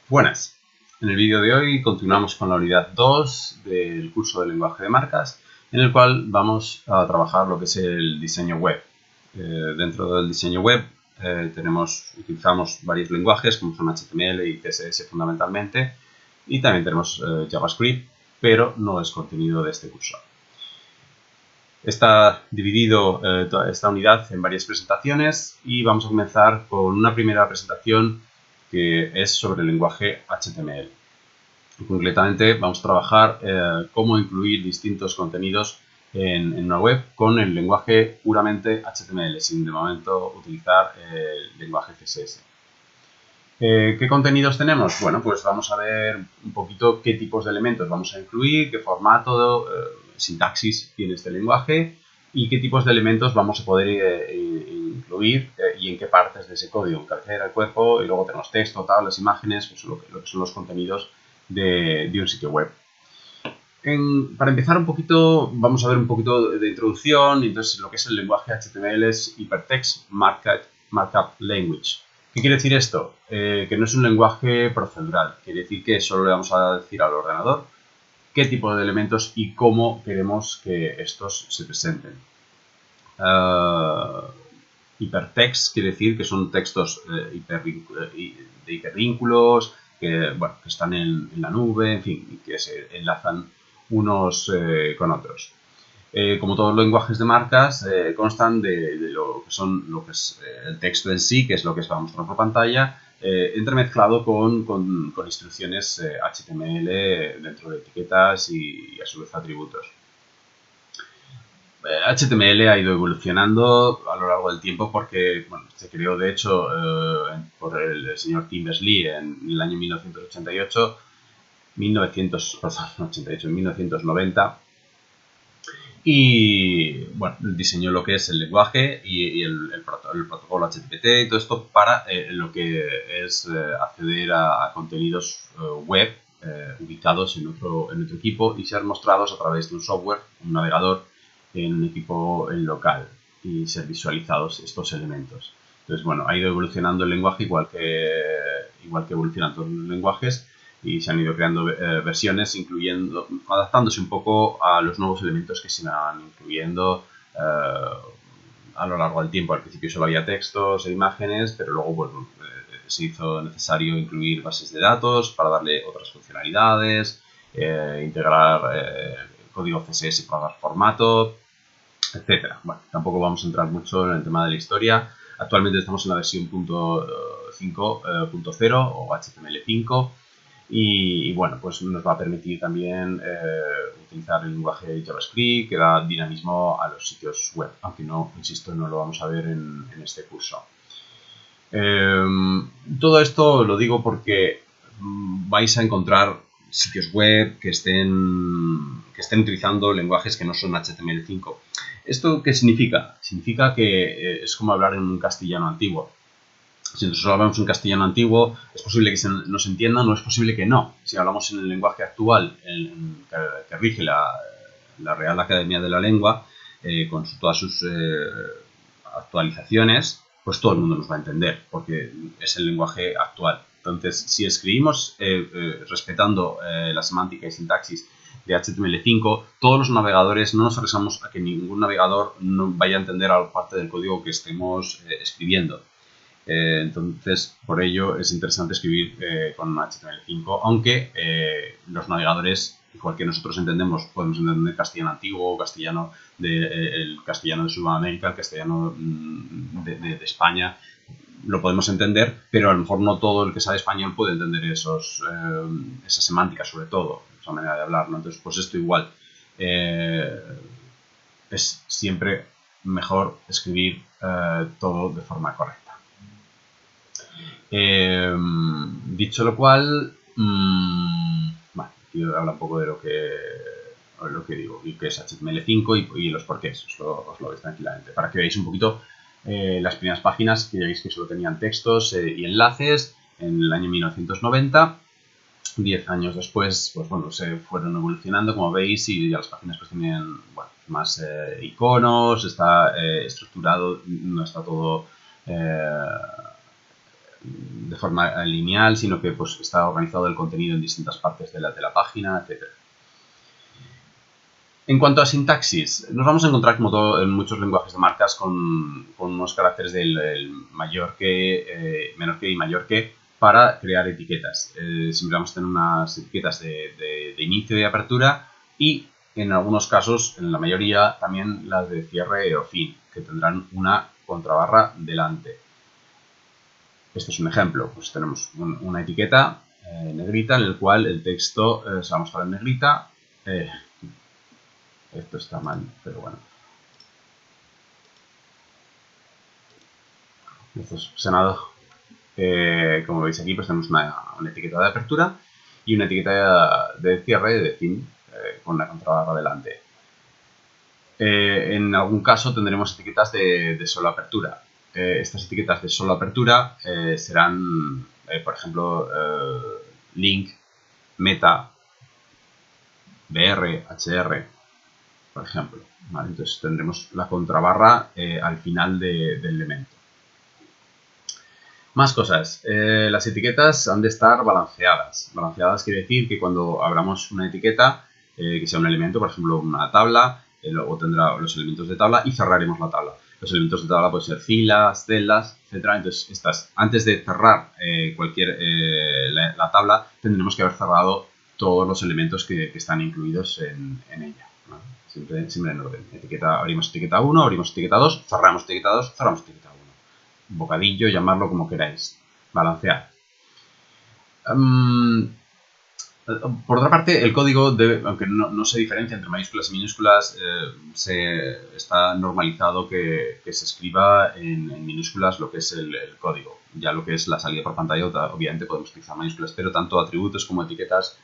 Buenas. En el vídeo de hoy continuamos con la unidad 2 del curso de lenguaje de marcas, en el cual vamos a trabajar lo que es el diseño web. Dentro del diseño web utilizamos varios lenguajes como son HTML y CSS fundamentalmente, y también tenemos JavaScript, pero no es contenido de este curso. Está dividido toda esta unidad en varias presentaciones y vamos a comenzar con una primera presentación que es sobre el lenguaje HTML. Concretamente vamos a trabajar cómo incluir distintos contenidos en una web con el lenguaje puramente HTML, sin de momento utilizar el lenguaje CSS. ¿Qué contenidos tenemos? Bueno, pues vamos a ver un poquito qué tipos de elementos vamos a incluir, qué formato, sintaxis tiene este lenguaje y qué tipos de elementos vamos a poder incluir y en qué partes de ese código, cabecera, el cuerpo, y luego tenemos texto, tablas, imágenes, pues lo que son los contenidos de un sitio web. Para empezar un poquito, vamos a ver un poquito de introducción. Entonces, lo que es el lenguaje HTML es Hypertext Markup Language. ¿Qué quiere decir esto? Que no es un lenguaje procedural. Quiere decir que solo le vamos a decir al ordenador qué tipo de elementos y cómo queremos que estos se presenten. Hypertext quiere decir que son textos de hipervínculos que están en la nube, en fin, y que se enlazan unos con otros. Como todos los lenguajes de marcas, constan de lo que es el texto en sí, que es lo que va a mostrar por pantalla, entremezclado con instrucciones HTML dentro de etiquetas y a su vez atributos. HTML ha ido evolucionando a lo largo del tiempo porque se creó de hecho por el señor Tim Berners-Lee en el año 1990 y diseñó lo que es el lenguaje y el protocolo HTTP y todo esto para lo que es acceder a contenidos web ubicados en otro equipo y ser mostrados a través de un software, un navegador en un equipo local y ser visualizados estos elementos. Entonces, ha ido evolucionando el lenguaje igual que evolucionan todos los lenguajes y se han ido creando versiones adaptándose un poco a los nuevos elementos que se van incluyendo a lo largo del tiempo. Al principio solo había textos e imágenes, pero luego se hizo necesario incluir bases de datos para darle otras funcionalidades, integrar código CSS para dar formato, etcétera. Tampoco vamos a entrar mucho en el tema de la historia. Actualmente estamos en la versión 5.0 o HTML5 y pues nos va a permitir también utilizar el lenguaje JavaScript que da dinamismo a los sitios web, aunque insisto, no lo vamos a ver en este curso. Todo esto lo digo porque vais a encontrar sitios web que estén utilizando lenguajes que no son HTML5. ¿Esto qué significa? Significa que es como hablar en un castellano antiguo. Si nosotros hablamos en castellano antiguo, es posible que nos entienda, no es posible que no. Si hablamos en el lenguaje actual que rige la Real Academia de la Lengua, con todas sus actualizaciones, pues todo el mundo nos va a entender, porque es el lenguaje actual. Entonces, si escribimos respetando la semántica y sintaxis de HTML5, todos los navegadores no nos arriesgamos a que ningún navegador no vaya a entender a parte del código que estemos escribiendo. Entonces, por ello es interesante escribir con HTML5, aunque los navegadores, igual que nosotros podemos entender castellano antiguo, castellano el castellano de Sudamérica, el castellano de España, lo podemos entender, pero a lo mejor no todo el que sabe español puede entender esa semántica, sobre todo, esa manera de hablar, ¿no? Entonces, pues esto igual. Es siempre mejor escribir todo de forma correcta. Dicho lo cual, quiero hablar un poco de lo que digo y que es HTML5 y los porqués. Os lo veis tranquilamente para que veáis un poquito las primeras páginas, que veáis que solo tenían textos y enlaces en el año 1990. 10 años después, se fueron evolucionando, como veis, y ya las páginas pues tienen más iconos, está estructurado, no está todo de forma lineal, sino que pues, está organizado el contenido en distintas partes de la página, etc. En cuanto a sintaxis, nos vamos a encontrar como todo en muchos lenguajes de marcas con unos caracteres del mayor que, menor que y mayor que para crear etiquetas. Siempre vamos a tener unas etiquetas de inicio y de apertura y en algunos casos, en la mayoría, también las de cierre o fin, que tendrán una contrabarra delante. Este es un ejemplo. Pues tenemos una etiqueta negrita en el cual el texto se va a mostrar en negrita. Esto está mal, pero bueno. Esto es Senado. Como veis aquí, pues tenemos una etiqueta de apertura y una etiqueta de cierre, de fin, con la contrabarra delante. En algún caso tendremos etiquetas de solo apertura. Estas etiquetas de solo apertura serán, por ejemplo, link, meta, br, hr, por ejemplo. ¿Vale? Entonces tendremos la contrabarra al final del elemento. Más cosas. Las etiquetas han de estar balanceadas. Balanceadas quiere decir que cuando abramos una etiqueta, que sea un elemento, por ejemplo una tabla, luego tendrá los elementos de tabla y cerraremos la tabla. Los elementos de tabla pueden ser filas, celdas, etc. Entonces, antes de cerrar la tabla, tendremos que haber cerrado todos los elementos que están incluidos en ella. ¿Vale? Siempre en orden. Abrimos etiqueta 1, abrimos etiqueta 2, cerramos etiqueta 2, cerramos etiqueta 1. Bocadillo, llamarlo como queráis. Balancear. Por otra parte, el código, aunque no se diferencia entre mayúsculas y minúsculas, está normalizado que se escriba en minúsculas lo que es el código. Ya lo que es la salida por pantalla, obviamente podemos utilizar mayúsculas, pero tanto atributos como etiquetas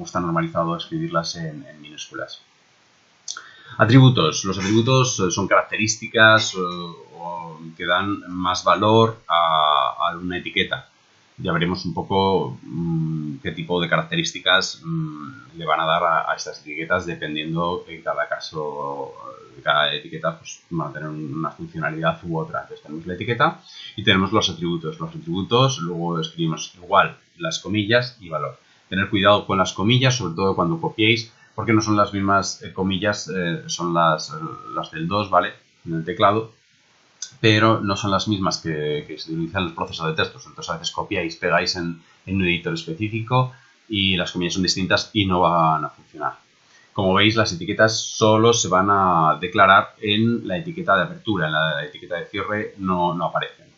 está normalizado escribirlas en minúsculas. Atributos. Los atributos son características que dan más valor a una etiqueta. Ya veremos un poco qué tipo de características le van a dar a estas etiquetas dependiendo en cada caso, cada etiqueta pues, va a tener una funcionalidad u otra. Entonces tenemos la etiqueta y tenemos los atributos. Los atributos luego escribimos igual las comillas y valor. Tener cuidado con las comillas, sobre todo cuando copiéis, porque no son las mismas comillas, son las del 2, ¿vale? En el teclado, pero no son las mismas que se utilizan en los procesos de textos. Entonces a veces copiáis, pegáis en un editor específico y las comillas son distintas y no van a funcionar. Como veis, las etiquetas solo se van a declarar en la etiqueta de apertura, en la etiqueta de cierre no aparecen.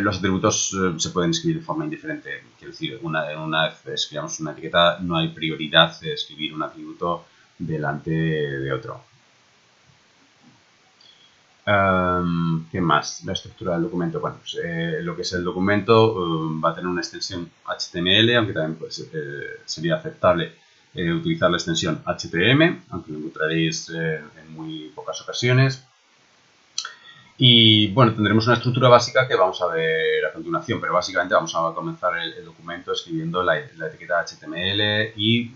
Los atributos se pueden escribir de forma indiferente. Quiero decir, una vez escribamos una etiqueta, no hay prioridad de escribir un atributo delante de otro. ¿Qué más? La estructura del documento. Bueno, pues, lo que es el documento va a tener una extensión HTML, aunque también pues, sería aceptable utilizar la extensión HTML, aunque lo encontraréis en muy pocas ocasiones. Y bueno, tendremos una estructura básica que vamos a ver a continuación, pero básicamente vamos a comenzar el documento escribiendo la etiqueta HTML y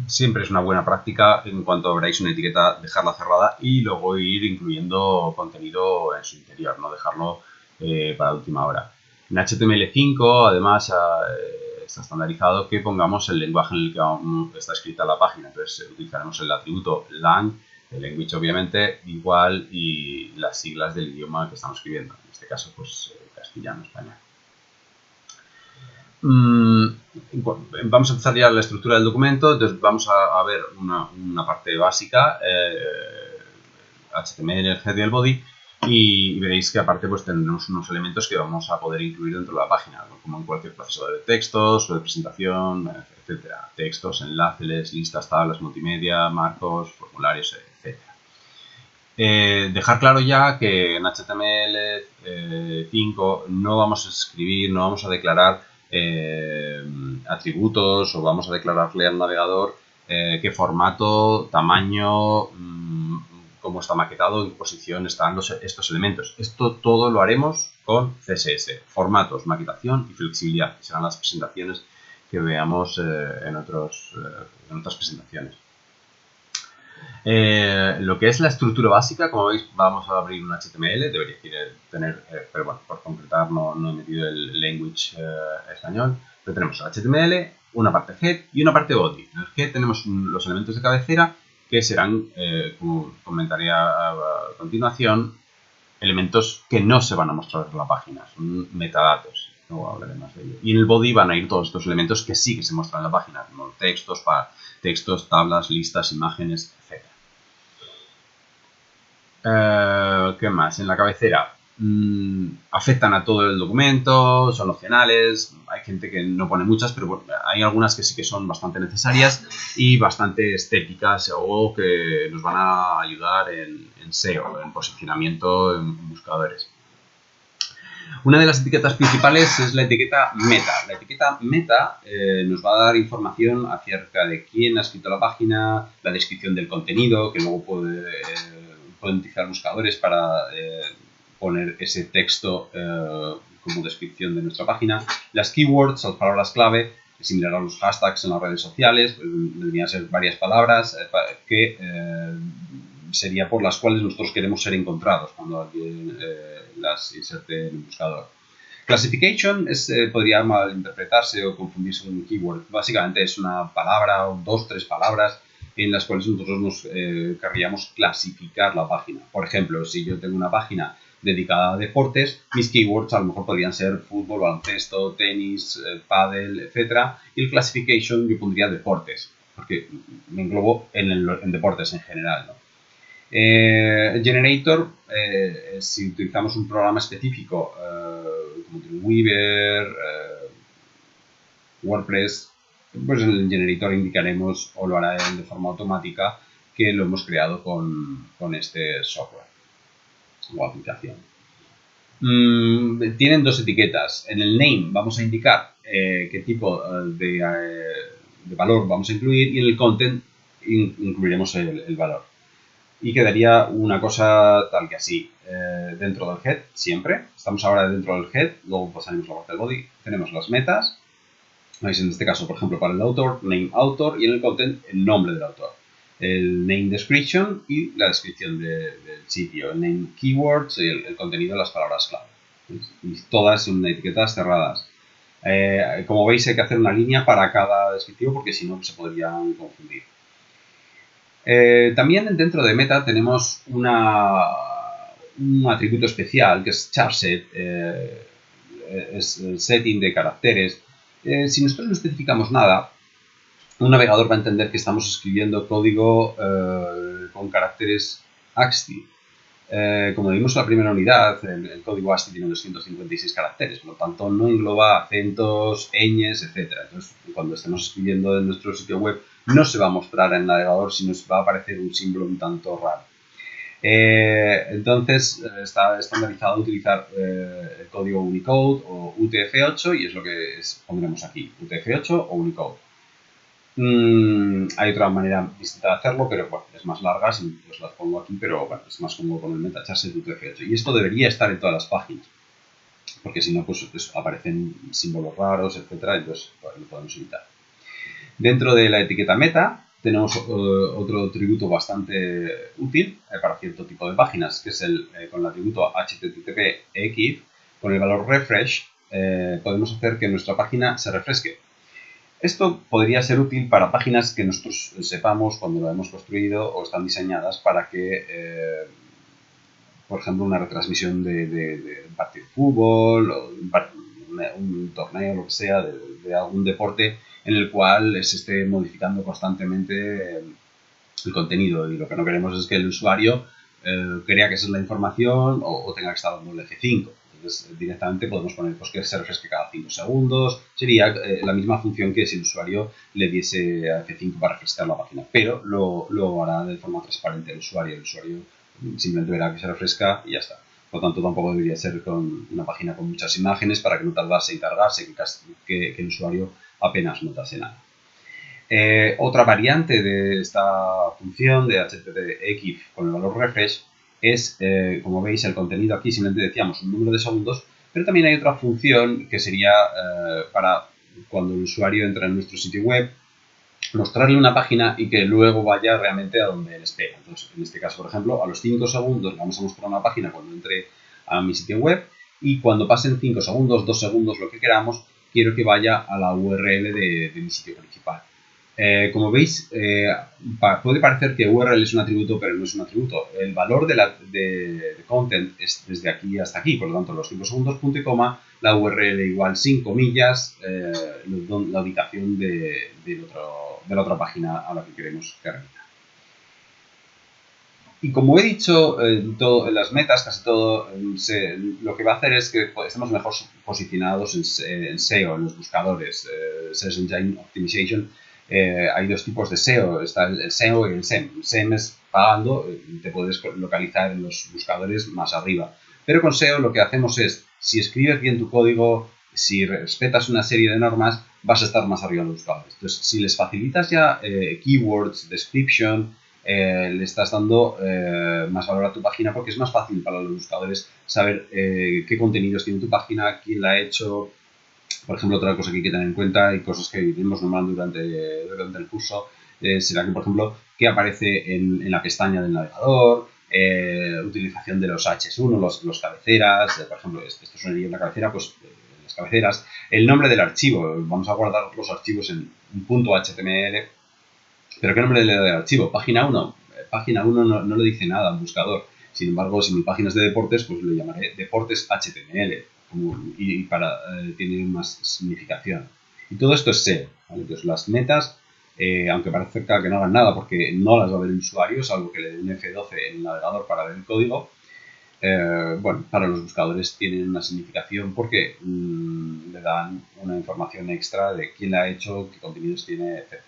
siempre es una buena práctica en cuanto abráis una etiqueta dejarla cerrada y luego ir incluyendo contenido en su interior, no dejarlo para la última hora. En HTML5 además está estandarizado que pongamos el lenguaje en el que está escrita la página, entonces utilizaremos el atributo lang, el language obviamente, igual y las siglas del idioma que estamos escribiendo, en este caso pues castellano, español. Vamos a empezar ya la estructura del documento, entonces vamos a ver una parte básica, HTML, el head y el body, y veréis que aparte pues tendremos unos elementos que vamos a poder incluir dentro de la página, ¿no? Como en cualquier procesador de textos o de presentación, etcétera. Textos, enlaces, listas, tablas, multimedia, marcos, formularios, etcétera. Dejar claro ya que en HTML5 no vamos a escribir, no vamos a declarar atributos o vamos a declararle al navegador qué formato, tamaño, cómo está maquetado, en qué posición están estos elementos. Esto todo lo haremos con CSS, formatos, maquetación y flexibilidad, que serán las presentaciones que veamos en otras presentaciones. Lo que es la estructura básica, como veis, vamos a abrir un HTML, debería tener, pero bueno, por concretar no he metido el language español, pero tenemos el HTML, una parte head y una parte body. En el head tenemos los elementos de cabecera que serán, como comentaré a continuación, elementos que no se van a mostrar en la página, son metadatos, luego hablaré más de ello. Y en el body van a ir todos estos elementos que sí que se muestran en la página, como textos, tablas, listas, imágenes, etc. ¿Qué más? En la cabecera afectan a todo el documento, son opcionales, hay gente que no pone muchas, pero bueno, hay algunas que sí que son bastante necesarias y bastante estéticas o que nos van a ayudar en SEO, en posicionamiento en buscadores. Una de las etiquetas principales es la etiqueta meta. La etiqueta meta nos va a dar información acerca de quién ha escrito la página, la descripción del contenido, que luego pueden utilizar buscadores para poner ese texto como descripción de nuestra página. Las keywords, las palabras clave, similar a los hashtags en las redes sociales, deberían ser varias palabras que sería por las cuales nosotros queremos ser encontrados cuando alguien las inserte en un buscador. Classification podría malinterpretarse o confundirse con un keyword. Básicamente es una palabra o dos, tres palabras en las cuales nosotros nos querríamos clasificar la página. Por ejemplo, si yo tengo una página dedicada a deportes, mis keywords a lo mejor podrían ser fútbol, baloncesto, tenis, pádel, etc. Y el classification yo pondría deportes, porque me englobo en deportes en general, ¿no? Generator, si utilizamos un programa específico como Dreamweaver, WordPress, pues en el generator indicaremos o lo hará de forma automática que lo hemos creado con este software o aplicación. Tienen dos etiquetas. En el name vamos a indicar qué tipo de valor vamos a incluir y en el content incluiremos el valor. Y quedaría una cosa tal que así, dentro del head, siempre. Estamos ahora dentro del head, luego pasaremos a la parte del body. Tenemos las metas, ¿veis? En este caso, por ejemplo, para el autor, name author, y en el content, el nombre del autor. El name description y la descripción del sitio. El name keywords y el contenido de las palabras clave. Y todas son etiquetas cerradas. Como veis, hay que hacer una línea para cada descriptivo porque si no se podrían confundir. También dentro de Meta tenemos un atributo especial que es charset, es el setting de caracteres. Si nosotros no especificamos nada, un navegador va a entender que estamos escribiendo código con caracteres ASCII. Como vimos en la primera unidad, el código ASCII tiene 256 caracteres, por lo tanto no engloba acentos, ñes, etc. Entonces, cuando estemos escribiendo en nuestro sitio web, no se va a mostrar en el navegador, sino se va a aparecer un símbolo un tanto raro. Entonces, está estandarizado utilizar el código Unicode o UTF-8 y es lo que pondremos aquí, UTF-8 o Unicode. Hay otra manera distinta de hacerlo, pero bueno, es más larga, os las pongo aquí, pero bueno, es más cómodo con el metacharset UTF-8. Y esto debería estar en todas las páginas, porque si no, pues aparecen símbolos raros, etcétera, entonces bueno, lo podemos evitar. Dentro de la etiqueta meta tenemos otro atributo bastante útil para cierto tipo de páginas, que es con el atributo http://ekif. Con el valor refresh podemos hacer que nuestra página se refresque. Esto podría ser útil para páginas que nosotros sepamos cuando lo hemos construido o están diseñadas para que, por ejemplo, una retransmisión de un partido de fútbol o un torneo, lo que sea, de algún deporte en el cual se esté modificando constantemente el contenido, y lo que no queremos es que el usuario crea que esa es la información o tenga que estar dándole F5. Entonces directamente podemos poner pues, que se refresque cada 5 segundos. Sería la misma función que si el usuario le diese a F5 para refrescar la página, pero lo hará de forma transparente el usuario. El usuario simplemente verá que se refresca y ya está. Por lo tanto, tampoco debería ser con una página con muchas imágenes para que no tardase y cargarse, que el usuario apenas notase nada. Otra variante de esta función de http://ekif con el valor refresh es, como veis, el contenido aquí simplemente decíamos un número de segundos, pero también hay otra función que sería para cuando el usuario entra en nuestro sitio web mostrarle una página y que luego vaya realmente a donde él espera. Entonces, en este caso, por ejemplo, a los 5 segundos vamos a mostrar una página cuando entre a mi sitio web y cuando pasen 5 segundos, 2 segundos, lo que queramos, quiero que vaya a la URL de mi sitio principal. Como veis, puede parecer que URL es un atributo, pero no es un atributo. El valor de content es desde aquí hasta aquí, por lo tanto, los 5 segundos, punto y coma, la URL igual sin comillas, la ubicación de la otra página a la que queremos que remita. Y como he dicho, las metas, casi todo, lo que va a hacer es que estemos mejor posicionados en SEO, en los buscadores, Search Engine Optimization. Hay dos tipos de SEO, está el SEO y el SEM. El SEM es pagando, te puedes localizar en los buscadores más arriba. Pero con SEO lo que hacemos es, si escribes bien tu código, si respetas una serie de normas, vas a estar más arriba en los buscadores. Entonces, si les facilitas ya keywords, description, le estás dando más valor a tu página porque es más fácil para los buscadores saber qué contenidos tiene tu página, quién la ha hecho. Por ejemplo, otra cosa que hay que tener en cuenta y cosas que iremos nombrando durante el curso será que, por ejemplo, qué aparece en la pestaña del navegador, utilización de los H1, los cabeceras, por ejemplo, esto sería una cabecera, pues las cabeceras, el nombre del archivo, vamos a guardar los archivos en un .html. ¿Pero qué nombre le da al archivo? Página 1. Página 1 no le dice nada al buscador. Sin embargo, si mi página es de deportes, pues le llamaré deportes HTML. Tiene más significación. Y todo esto es SEO. ¿Vale? Entonces, las metas, aunque parezca que no hagan nada porque no las va a ver el usuario, salvo que le dé un F12 en el navegador para ver el código, bueno, para los buscadores tienen una significación porque le dan una información extra de quién la ha hecho, qué contenidos tiene, etc.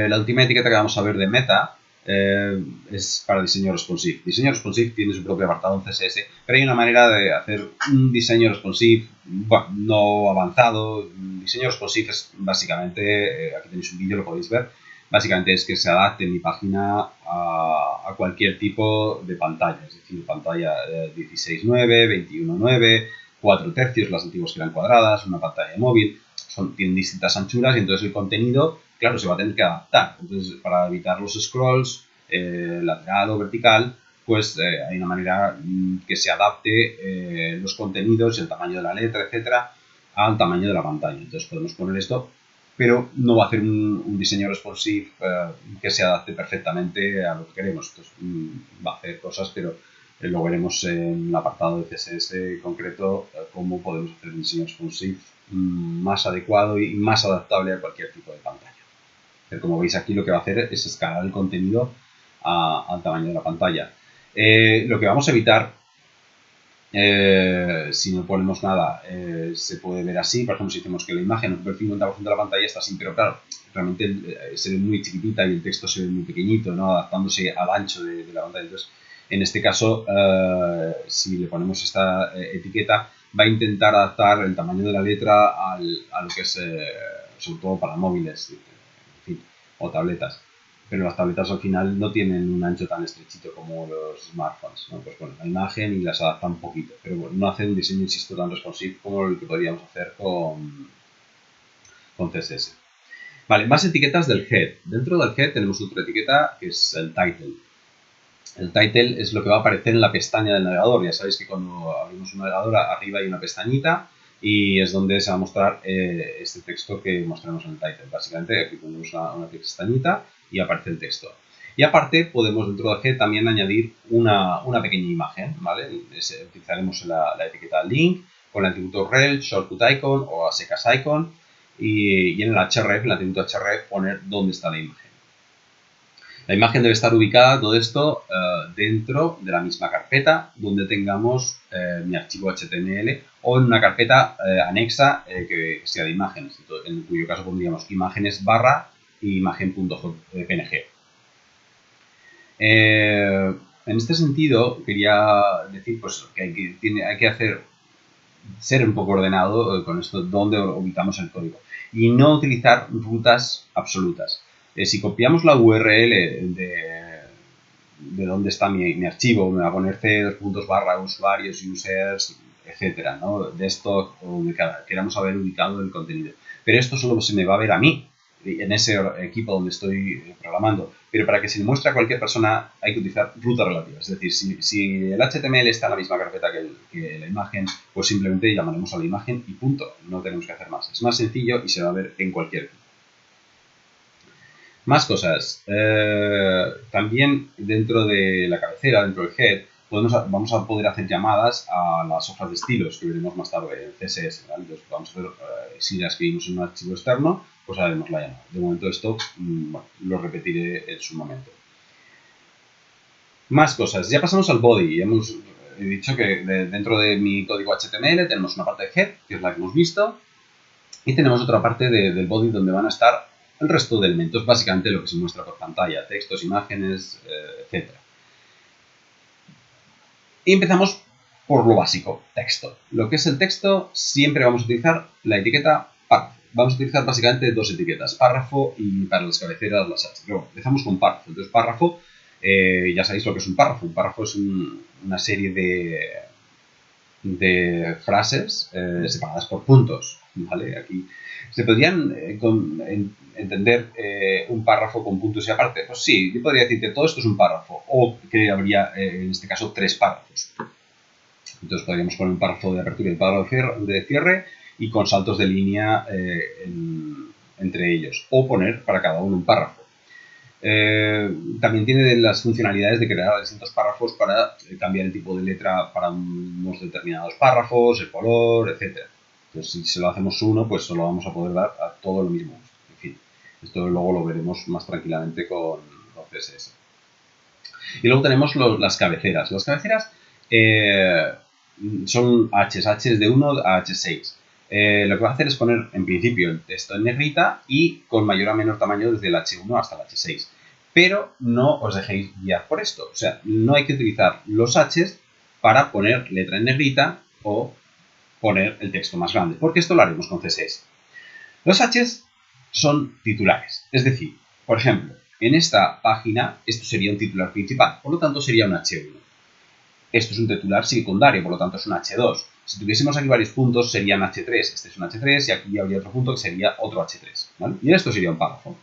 La última etiqueta que vamos a ver de meta es para diseño responsive. Diseño responsive tiene su propio apartado en CSS, pero hay una manera de hacer un diseño responsive, bueno, no avanzado. Diseño responsive es básicamente, aquí tenéis un vídeo, lo podéis ver, básicamente es que se adapte mi página a cualquier tipo de pantalla, es decir, pantalla 16:9, 21:9, 4 tercios, las antiguas que eran cuadradas, una pantalla móvil, tienen distintas anchuras y entonces el contenido, claro, se va a tener que adaptar. Entonces, para evitar los scrolls, lateral o vertical, pues hay una manera que se adapte los contenidos, el tamaño de la letra, etcétera, al tamaño de la pantalla. Entonces, podemos poner esto, pero no va a hacer un diseño responsive que se adapte perfectamente a lo que queremos. Entonces, va a hacer cosas, pero lo veremos en el apartado de CSS concreto, cómo podemos hacer un diseño responsive más adecuado y más adaptable a cualquier tipo de pantalla. Pero como veis aquí, lo que va a hacer es escalar el contenido al tamaño de la pantalla. Lo que vamos a evitar, si no ponemos nada, se puede ver así. Por ejemplo, si decimos que la imagen ocupa el 50% de la pantalla, está así, pero claro, realmente se ve muy chiquitita y el texto se ve muy pequeñito, ¿no? Adaptándose al ancho de la pantalla. Entonces, en este caso, si le ponemos esta etiqueta, va a intentar adaptar el tamaño de la letra a lo que es, sobre todo para móviles, en fin, o tabletas. Pero las tabletas al final no tienen un ancho tan estrechito como los smartphones, ¿no? Pues bueno, la imagen y las adapta un poquito, pero bueno, no hace un diseño, insisto, tan responsive como el que podríamos hacer con CSS. Vale, más etiquetas del head. Dentro del head tenemos otra etiqueta que es el title. El title es lo que va a aparecer en la pestaña del navegador. Ya sabéis que cuando abrimos un navegador, arriba hay una pestañita y es donde se va a mostrar este texto que mostramos en el title. Básicamente aquí ponemos una pestañita y aparece el texto. Y aparte podemos dentro del head también añadir una pequeña imagen, ¿vale? Utilizaremos la etiqueta link con el atributo rel, shortcut icon o a secas icon y en el href, en el atributo href, poner dónde está la imagen. La imagen debe estar ubicada, todo esto, dentro de la misma carpeta donde tengamos mi archivo HTML o en una carpeta anexa que sea de imágenes, en cuyo caso pondríamos imágenes barra y imagen.png. En este sentido, quería decir pues, que hay que ser un poco ordenado con esto, donde ubicamos el código y no utilizar rutas absolutas. Si copiamos la URL de dónde está mi archivo, me va a poner c:// usuarios, users, etcétera, ¿no? De esto donde queramos haber ubicado el contenido. pero esto solo se me va a ver a mí, en ese equipo donde estoy programando. Pero para que se le muestre a cualquier persona hay que utilizar rutas relativas. Es decir, si el HTML está en la misma carpeta que la imagen, pues simplemente llamaremos a la imagen y punto. No tenemos que hacer más. Es más sencillo y se va a ver en cualquier equipo. Más cosas. También dentro de la cabecera, dentro del head, vamos a poder hacer llamadas a las hojas de estilos que veremos más tarde en CSS. ¿Vale? Entonces vamos a hacer, si la escribimos en un archivo externo, pues haremos la llamada. De momento esto bueno, lo repetiré en su momento. Más cosas. Ya pasamos al body. He dicho que dentro de mi código HTML tenemos una parte de head, que es la que hemos visto, y tenemos otra parte del body donde van a estar el resto de elementos, básicamente lo que se muestra por pantalla, textos, imágenes, etc. Y empezamos por lo básico, texto. Lo que es el texto, siempre vamos a utilizar la etiqueta párrafo. Vamos a utilizar básicamente dos etiquetas, párrafo y para las cabeceras las H. Pero empezamos con párrafo. Entonces, párrafo, ya sabéis lo que es un párrafo. Un párrafo es una serie de frases separadas por puntos. ¿Vale? Aquí se podrían entender un párrafo con puntos y aparte. Pues sí, yo podría decir que todo esto es un párrafo o que habría en este caso 3 párrafos. Entonces podríamos poner un párrafo de apertura y un párrafo de cierre y con saltos de línea entre ellos, o poner para cada uno un párrafo. También tiene las funcionalidades de crear distintos párrafos para cambiar el tipo de letra para unos determinados párrafos, el color, etc. Entonces, si se lo hacemos uno, pues solo vamos a poder dar a todo lo mismo. En fin, esto luego lo veremos más tranquilamente con CSS. Y luego tenemos las cabeceras. Las cabeceras son H's de 1 a H6. Lo que va a hacer es poner en principio el texto en negrita y con mayor o menor tamaño desde el H1 hasta el H6. Pero no os dejéis guiar por esto. O sea, no hay que utilizar los H's para poner letra en negrita o poner el texto más grande, porque esto lo haremos con CSS. Los H's son titulares. Es decir, por ejemplo, en esta página esto sería un titular principal, por lo tanto sería un H1. Esto es un titular secundario, por lo tanto es un H2. Si tuviésemos aquí varios puntos, serían H3. Este es un H3 y aquí habría otro punto que sería otro H3. ¿Vale? Y esto sería un párrafo.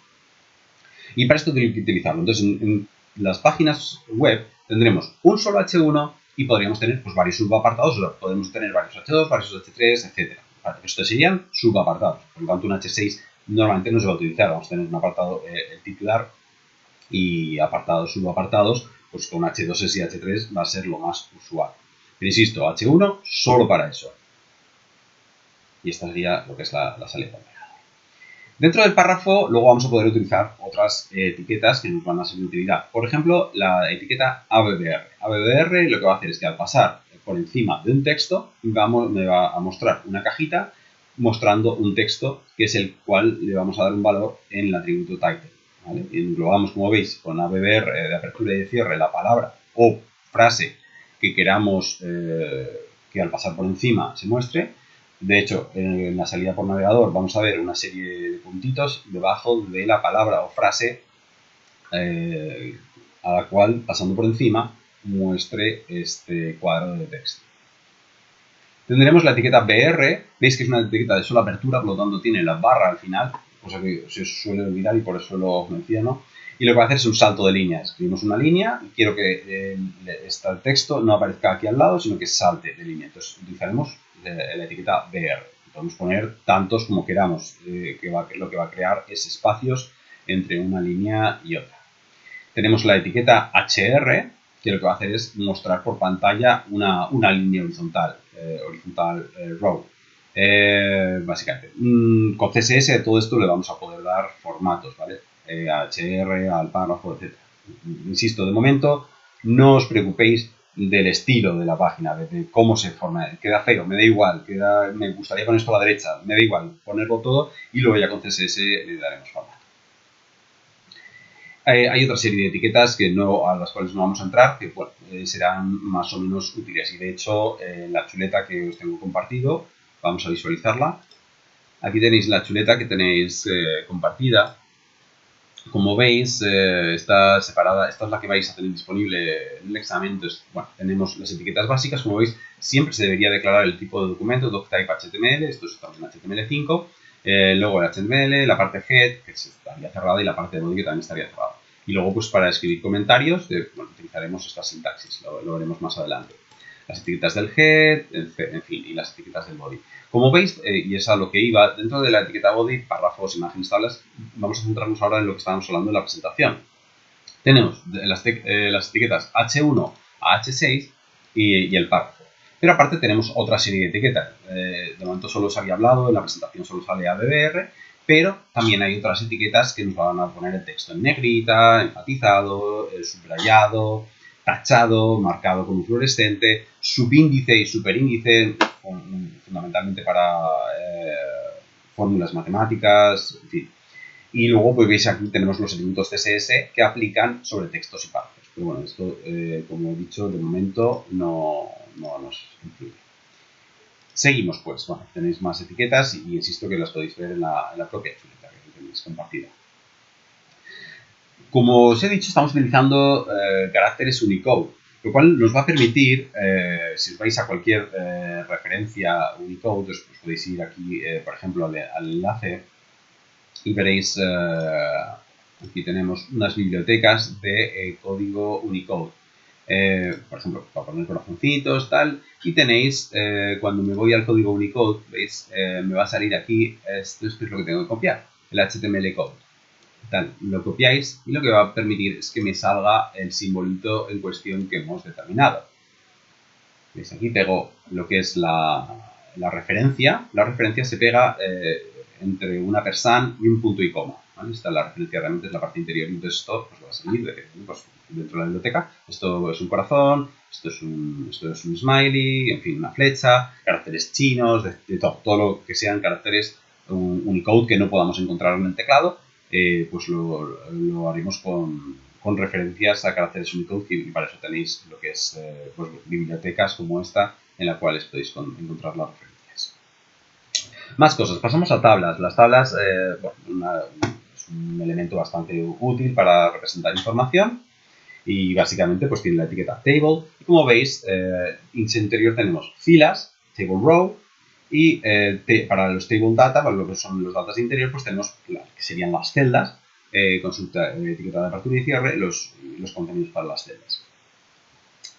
Y para esto tengo que utilizarlo. Entonces, en las páginas web tendremos un solo H1 y podríamos tener pues, varios subapartados. Podemos tener varios H2, varios H3, etc. Estos serían subapartados. Por lo tanto, un H6 normalmente no se va a utilizar. Vamos a tener un apartado, el titular, y apartados, subapartados, pues con H2 y H3 va a ser lo más usual. Pero insisto, H1 solo para eso. Y esta sería lo que es la salida. Dentro del párrafo, luego vamos a poder utilizar otras etiquetas que nos van a ser de utilidad. Por ejemplo, la etiqueta ABBR. ABBR lo que va a hacer es que al pasar por encima de un texto, me va a mostrar una cajita mostrando un texto que es el cual le vamos a dar un valor en el atributo title. ¿Vale? Y englobamos, como veis, con ABBR de apertura y de cierre la palabra o frase que queramos que al pasar por encima se muestre. De hecho, en la salida por navegador vamos a ver una serie de puntitos debajo de la palabra o frase a la cual, pasando por encima, muestre este cuadro de texto. Tendremos la etiqueta BR, veis que es una etiqueta de sola apertura, por lo tanto tiene la barra al final, cosa que se os suele olvidar y por eso lo menciono. Y lo que va a hacer es un salto de línea. Escribimos una línea y quiero que el texto no aparezca aquí al lado, sino que salte de línea. Entonces utilizaremos la etiqueta BR. Podemos poner tantos como queramos. Lo que va a crear es espacios entre una línea y otra. Tenemos la etiqueta HR, que lo que va a hacer es mostrar por pantalla una línea horizontal, row. Básicamente, con CSS todo esto le vamos a poder dar formatos, ¿vale? HR, al párrafo, etc. Insisto, de momento no os preocupéis del estilo de la página, de cómo se forma. Queda feo, me da igual, me gustaría poner esto a la derecha, me da igual, ponerlo todo y luego ya con CSS le daremos formato. Hay otra serie de etiquetas a las cuales no vamos a entrar, que bueno, serán más o menos útiles. Y de hecho, la chuleta que os tengo compartido, vamos a visualizarla. Aquí tenéis la chuleta que tenéis compartida. Como veis, está separada. Esta es la que vais a tener disponible en el examen. Entonces, bueno, tenemos las etiquetas básicas. Como veis, siempre se debería declarar el tipo de documento, doctype HTML. Esto es también HTML5. Luego el HTML, la parte head, que estaría cerrada, y la parte de body, que también estaría cerrada. Y luego, pues para escribir comentarios, utilizaremos esta sintaxis, lo veremos más adelante. Las etiquetas del head, en fin, y las etiquetas del body. Como veis, y es a lo que iba, dentro de la etiqueta body, párrafos, imágenes, tablas, vamos a centrarnos ahora en lo que estábamos hablando en la presentación. Tenemos las etiquetas H1 a H6 y el párrafo. Pero aparte tenemos otra serie de etiquetas. De momento solo os había hablado, en la presentación solo sale ABBR, pero también hay otras etiquetas que nos van a poner el texto en negrita, enfatizado, subrayado, tachado, marcado con un fluorescente, subíndice y superíndice, fundamentalmente para fórmulas matemáticas, en fin. Y luego, pues veis aquí tenemos los atributos CSS que aplican sobre textos y párrafos. Pero bueno, esto, como he dicho, de momento no nos influye. Seguimos, pues. Bueno, tenéis más etiquetas y insisto que las podéis ver en la propia chuleta que tenéis compartida. Como os he dicho, estamos utilizando caracteres Unicode, lo cual nos va a permitir, si os vais a cualquier referencia Unicode, os podéis ir aquí, por ejemplo, al enlace y veréis, aquí tenemos unas bibliotecas de código Unicode. Por ejemplo, para poner corazoncitos, tal, y tenéis, cuando me voy al código Unicode, veis, me va a salir aquí, esto es lo que tengo que copiar, el HTML code. Tal, lo copiáis y lo que va a permitir es que me salga el simbolito en cuestión que hemos determinado. ¿Veis? Aquí pego lo que es la referencia. La referencia se pega entre una ampersand y un punto y coma. ¿Vale? Esta la referencia realmente es la parte interior, y entonces esto pues, va a salir pues, dentro de la biblioteca. Esto es un corazón, esto es un smiley, en fin, una flecha, caracteres chinos, de todo lo que sean caracteres Unicode que no podamos encontrar en el teclado, pues lo haremos con referencias a caracteres Unicode, y para eso tenéis lo que es pues, bibliotecas como esta en las cuales podéis encontrar las referencias. Más cosas, pasamos a tablas. Las tablas bueno, es un elemento bastante útil para representar información y básicamente pues tiene la etiqueta table y como veis en su interior tenemos filas, table row, y para los table data, para lo que son los datos de interior, pues tenemos que serían las celdas con su etiqueta de apertura y cierre, los contenidos para las celdas.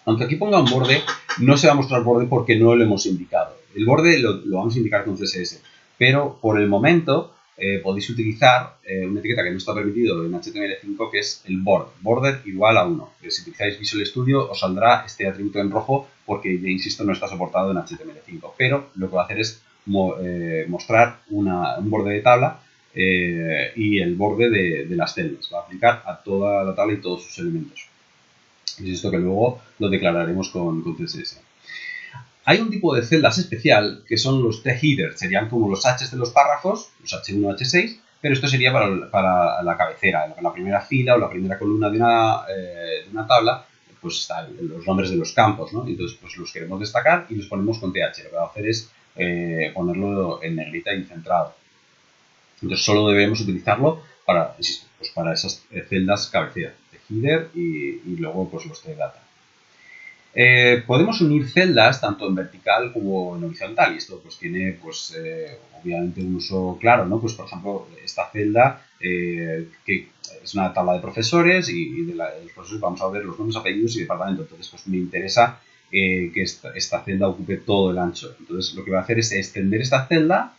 Aunque aquí ponga un borde, no se va a mostrar borde porque no lo hemos indicado. El borde lo vamos a indicar con CSS, pero por el momento podéis utilizar una etiqueta que no está permitido en HTML5, que es el border igual a 1. Si utilizáis Visual Studio os saldrá este atributo en rojo porque, ya insisto, no está soportado en HTML5, pero lo que va a hacer es mostrar un borde de tabla y el borde de las celdas. Va a aplicar a toda la tabla y todos sus elementos. Es esto que luego lo declararemos con CSS. Hay un tipo de celdas especial que son los t-headers, serían como los H's de los párrafos, los H1, H6, pero esto sería para la cabecera, la primera fila o la primera columna de una tabla, pues están los nombres de los campos, ¿no? Entonces, pues los queremos destacar y los ponemos con TH. Lo que va a hacer es ponerlo en negrita y centrado. Entonces, solo debemos utilizarlo para, insisto, pues para esas celdas cabecera, header y luego pues los de data. Podemos unir celdas tanto en vertical como en horizontal y esto pues tiene pues obviamente un uso claro, ¿no? Pues por ejemplo esta celda que es una tabla de profesores y de los profesores vamos a ver los nombres, apellidos y departamento, entonces pues me interesa que esta celda ocupe todo el ancho, entonces lo que va a hacer es extender esta celda,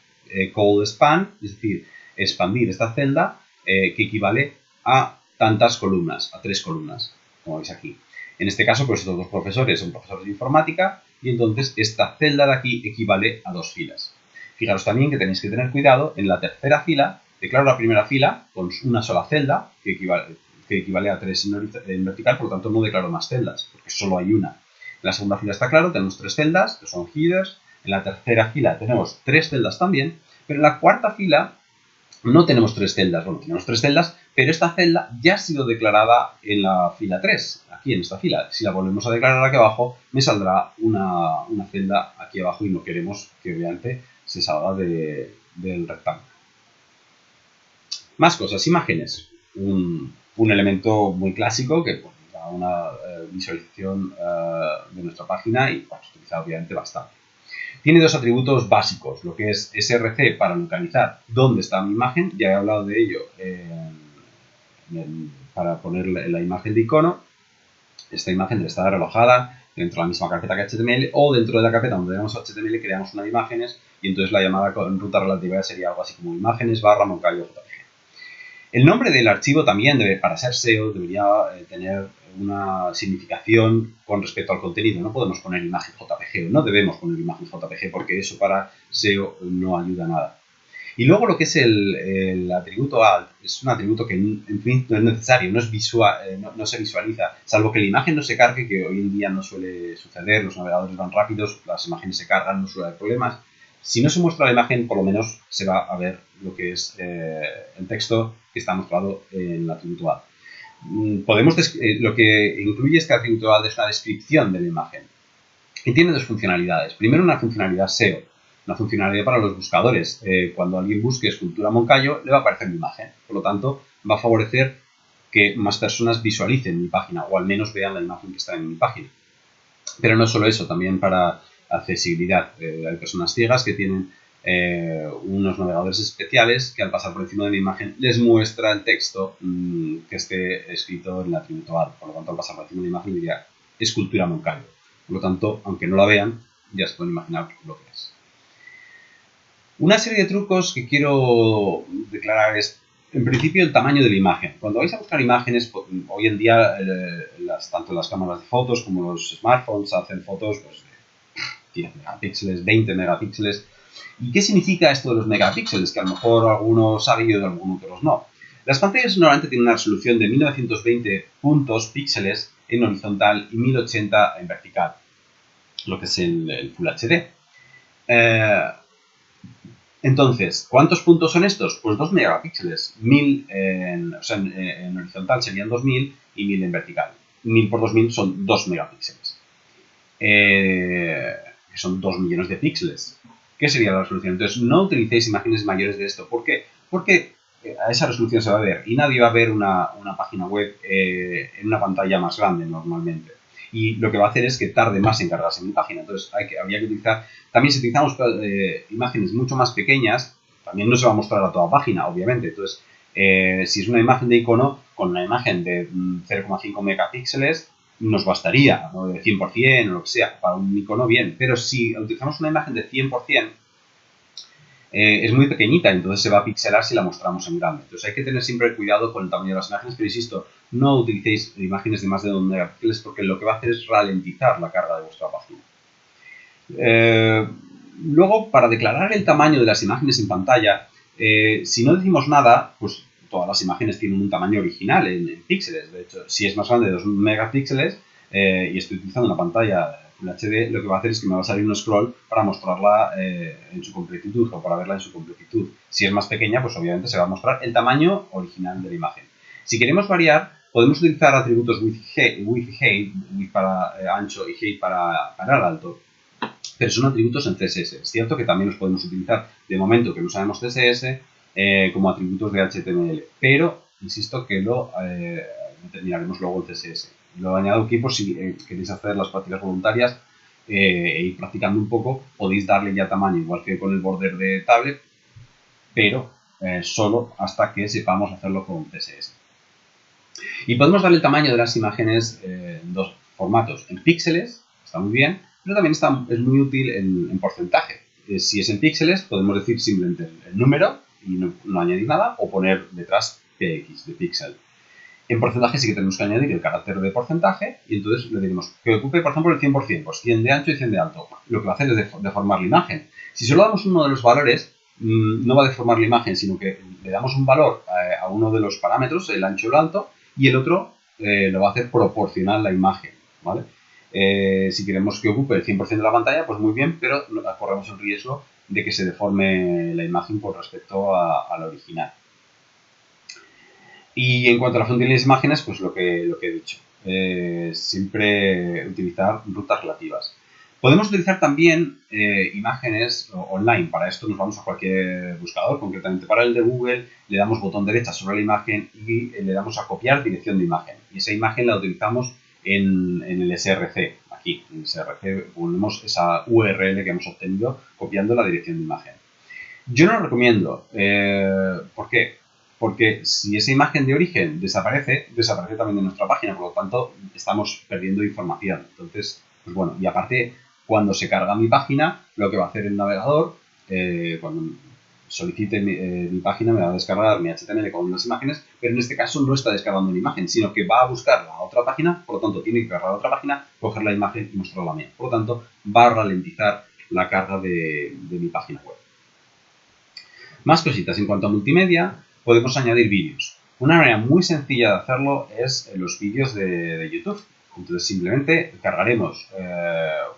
call span, es decir, expandir esta celda que equivale a tantas columnas, a 3 columnas, como veis aquí. En este caso, pues estos dos profesores son profesores de informática y entonces esta celda de aquí equivale a 2 filas. Fijaros también que tenéis que tener cuidado, en la tercera fila, declaro la primera fila con una sola celda que equivale a 3 en vertical, por lo tanto no declaro más celdas, porque solo hay una. En la segunda fila está claro, tenemos 3 celdas, que son headers. En la tercera fila tenemos 3 celdas también, pero en la cuarta fila no tenemos 3 celdas, bueno, tenemos 3 celdas, pero esta celda ya ha sido declarada en la fila 3, aquí en esta fila. Si la volvemos a declarar aquí abajo, me saldrá una celda aquí abajo y no queremos que obviamente se salga del rectángulo. Más cosas, imágenes. Un elemento muy clásico que pues, da una visualización de nuestra página y pues, utilizado obviamente bastante. Tiene dos atributos básicos, lo que es src para localizar dónde está mi imagen, ya he hablado de ello para poner la imagen de icono. Esta imagen debe estar alojada dentro de la misma carpeta que HTML o dentro de la carpeta donde tenemos HTML creamos una de imágenes y entonces la llamada con ruta relativa sería algo así como imágenes barra Moncayo JPG. El nombre del archivo también, para ser SEO, debería tener una significación con respecto al contenido. No podemos poner imagen JPG o no debemos poner imagen JPG porque eso para SEO no ayuda a nada. Y luego lo que es el atributo alt es un atributo que en fin no es necesario, no, es visual, no se visualiza, salvo que la imagen no se cargue, que hoy en día no suele suceder, los navegadores van rápidos, las imágenes se cargan, no suele haber problemas. Si no se muestra la imagen, por lo menos se va a ver lo que es el texto que está mostrado en el atributo alt. Lo que incluye este atributo alt es una descripción de la imagen y tiene dos funcionalidades. Primero, una funcionalidad SEO. Una funcionalidad para los buscadores. Cuando alguien busque escultura Moncayo, le va a aparecer mi imagen. Por lo tanto, va a favorecer que más personas visualicen mi página o al menos vean la imagen que está en mi página. Pero no solo eso, también para accesibilidad. Hay personas ciegas que tienen unos navegadores especiales que al pasar por encima de la imagen les muestra el texto que esté escrito en el atributo alt. Por lo tanto, al pasar por encima de la imagen diría escultura Moncayo. Por lo tanto, aunque no la vean, ya se pueden imaginar lo que es. Una serie de trucos que quiero declarar es, en principio, el tamaño de la imagen. Cuando vais a buscar imágenes, hoy en día, tanto las cámaras de fotos como los smartphones hacen fotos pues, de 10 megapíxeles, 20 megapíxeles. ¿Y qué significa esto de los megapíxeles? Que a lo mejor algunos saben y algunos otros no. Las pantallas normalmente tienen una resolución de 1920 puntos píxeles en horizontal y 1080 en vertical, lo que es el Full HD. Entonces, ¿cuántos puntos son estos? Pues 2 megapíxeles. 1000 en horizontal serían 2000 y 1000 en vertical. 1000 por 2000 son 2 megapíxeles. Que son 2 millones de píxeles. ¿Qué sería la resolución? Entonces, no utilicéis imágenes mayores de esto. ¿Por qué? Porque a esa resolución se va a ver y nadie va a ver una página web en una pantalla más grande normalmente. Y lo que va a hacer es que tarde más en cargarse mi página. Entonces, habría que utilizar... También si utilizamos imágenes mucho más pequeñas, también no se va a mostrar a toda página, obviamente. Entonces, si es una imagen de icono, con una imagen de 0,5 megapíxeles, nos bastaría, ¿no? De 100% o lo que sea, para un icono bien. Pero si utilizamos una imagen de 100%, es muy pequeñita, entonces se va a pixelar si la mostramos en grande. Entonces hay que tener siempre cuidado con el tamaño de las imágenes, pero insisto, no utilicéis imágenes de más de 2 megapíxeles porque lo que va a hacer es ralentizar la carga de vuestra página. Luego, para declarar el tamaño de las imágenes en pantalla, si no decimos nada, pues todas las imágenes tienen un tamaño original en píxeles. De hecho, si es más grande de 2 megapíxeles y estoy utilizando una pantalla Full HD, lo que va a hacer es que me va a salir un scroll para mostrarla en su completitud o para verla en su completitud. Si es más pequeña, pues obviamente se va a mostrar el tamaño original de la imagen. Si queremos variar, podemos utilizar atributos width-height, width para ancho y height para alto, pero son atributos en CSS. Es cierto que también los podemos utilizar de momento que no sabemos CSS como atributos de HTML, pero insisto que lo determinaremos luego en CSS. Lo he añadido aquí por si queréis hacer las prácticas voluntarias e ir practicando un poco, podéis darle ya tamaño igual que con el border de tablet, pero solo hasta que sepamos hacerlo con CSS. Y podemos darle el tamaño de las imágenes en dos formatos, en píxeles, está muy bien, pero también es muy útil en porcentaje. Si es en píxeles, podemos decir simplemente el número y no añadir nada, o poner detrás px de píxel. En porcentaje sí que tenemos que añadir el carácter de porcentaje y entonces le diremos que ocupe, por ejemplo, el 100%, pues 100 de ancho y 100 de alto. Lo que va a hacer es deformar la imagen. Si solo damos uno de los valores, no va a deformar la imagen, sino que le damos un valor a uno de los parámetros, el ancho y el alto, y el otro lo va a hacer proporcional la imagen, ¿vale? Si queremos que ocupe el 100% de la pantalla, pues muy bien, pero corremos el riesgo de que se deforme la imagen con respecto a la original. Y en cuanto a la función de las imágenes, pues lo que he dicho. Siempre utilizar rutas relativas. Podemos utilizar también imágenes online. Para esto nos vamos a cualquier buscador, concretamente para el de Google, le damos botón derecha sobre la imagen y le damos a copiar dirección de imagen. Y esa imagen la utilizamos en el src. aquí, en src, ponemos esa URL que hemos obtenido copiando la dirección de imagen. Yo no lo recomiendo. ¿Por qué? Porque si esa imagen de origen desaparece también de nuestra página, por lo tanto, estamos perdiendo información. Entonces, pues bueno, y aparte, cuando se carga mi página, lo que va a hacer el navegador, cuando solicite mi página, me va a descargar mi HTML con unas imágenes, pero en este caso no está descargando una imagen, sino que va a buscar la otra página, por lo tanto, tiene que cargar la otra página, coger la imagen y mostrarla a mí. Por lo tanto, va a ralentizar la carga de mi página web. Más cositas. En cuanto a multimedia, podemos añadir vídeos. Una manera muy sencilla de hacerlo es los vídeos de YouTube. Entonces, simplemente cargaremos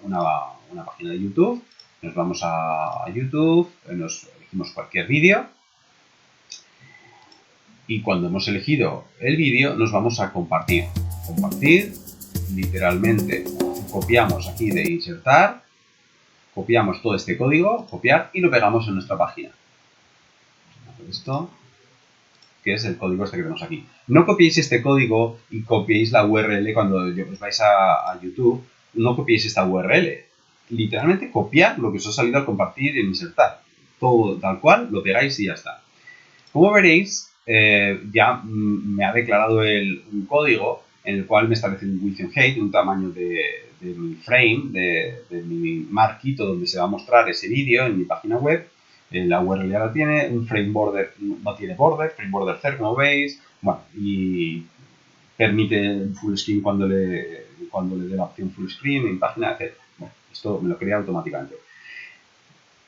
una página de YouTube, nos vamos a YouTube, nos elegimos cualquier vídeo y cuando hemos elegido el vídeo nos vamos a compartir. Compartir, literalmente, copiamos aquí de insertar, copiamos todo este código, copiar y lo pegamos en nuestra página. Esto, que es el código este que tenemos aquí. No copiéis este código y copiéis la URL cuando os vais a YouTube. No copiéis esta URL. Literalmente copiad lo que os ha salido al compartir e insertar. Todo tal cual, lo pegáis y ya está. Como veréis, ya me ha declarado un código en el cual me establece un width and height, un tamaño de mi frame, de mi marquito donde se va a mostrar ese vídeo en mi página web. La URL ya la tiene, un frame border no tiene border, frame border 0 como veis, bueno, y permite full screen cuando le dé la opción full screen en página, etc. Bueno, esto me lo crea automáticamente.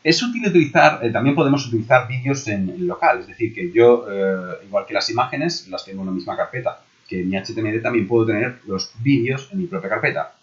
Es útil utilizar, también podemos utilizar vídeos en local, es decir, que yo, igual que las imágenes, las tengo en la misma carpeta que en mi HTML, también puedo tener los vídeos en mi propia carpeta.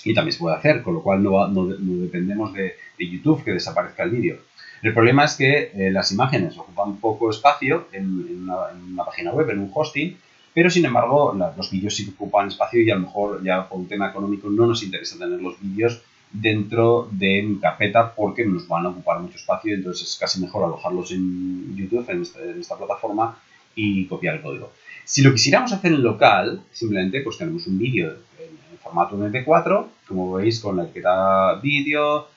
Y también se puede hacer, con lo cual no dependemos de YouTube que desaparezca el vídeo. El problema es que las imágenes ocupan poco espacio en una página web, en un hosting, pero sin embargo los vídeos sí que ocupan espacio y a lo mejor ya por un tema económico no nos interesa tener los vídeos dentro de mi carpeta porque nos van a ocupar mucho espacio, entonces es casi mejor alojarlos en YouTube, en esta plataforma y copiar el código. Si lo quisiéramos hacer en local, simplemente pues tenemos un vídeo en formato MP4, como veis con la etiqueta vídeo,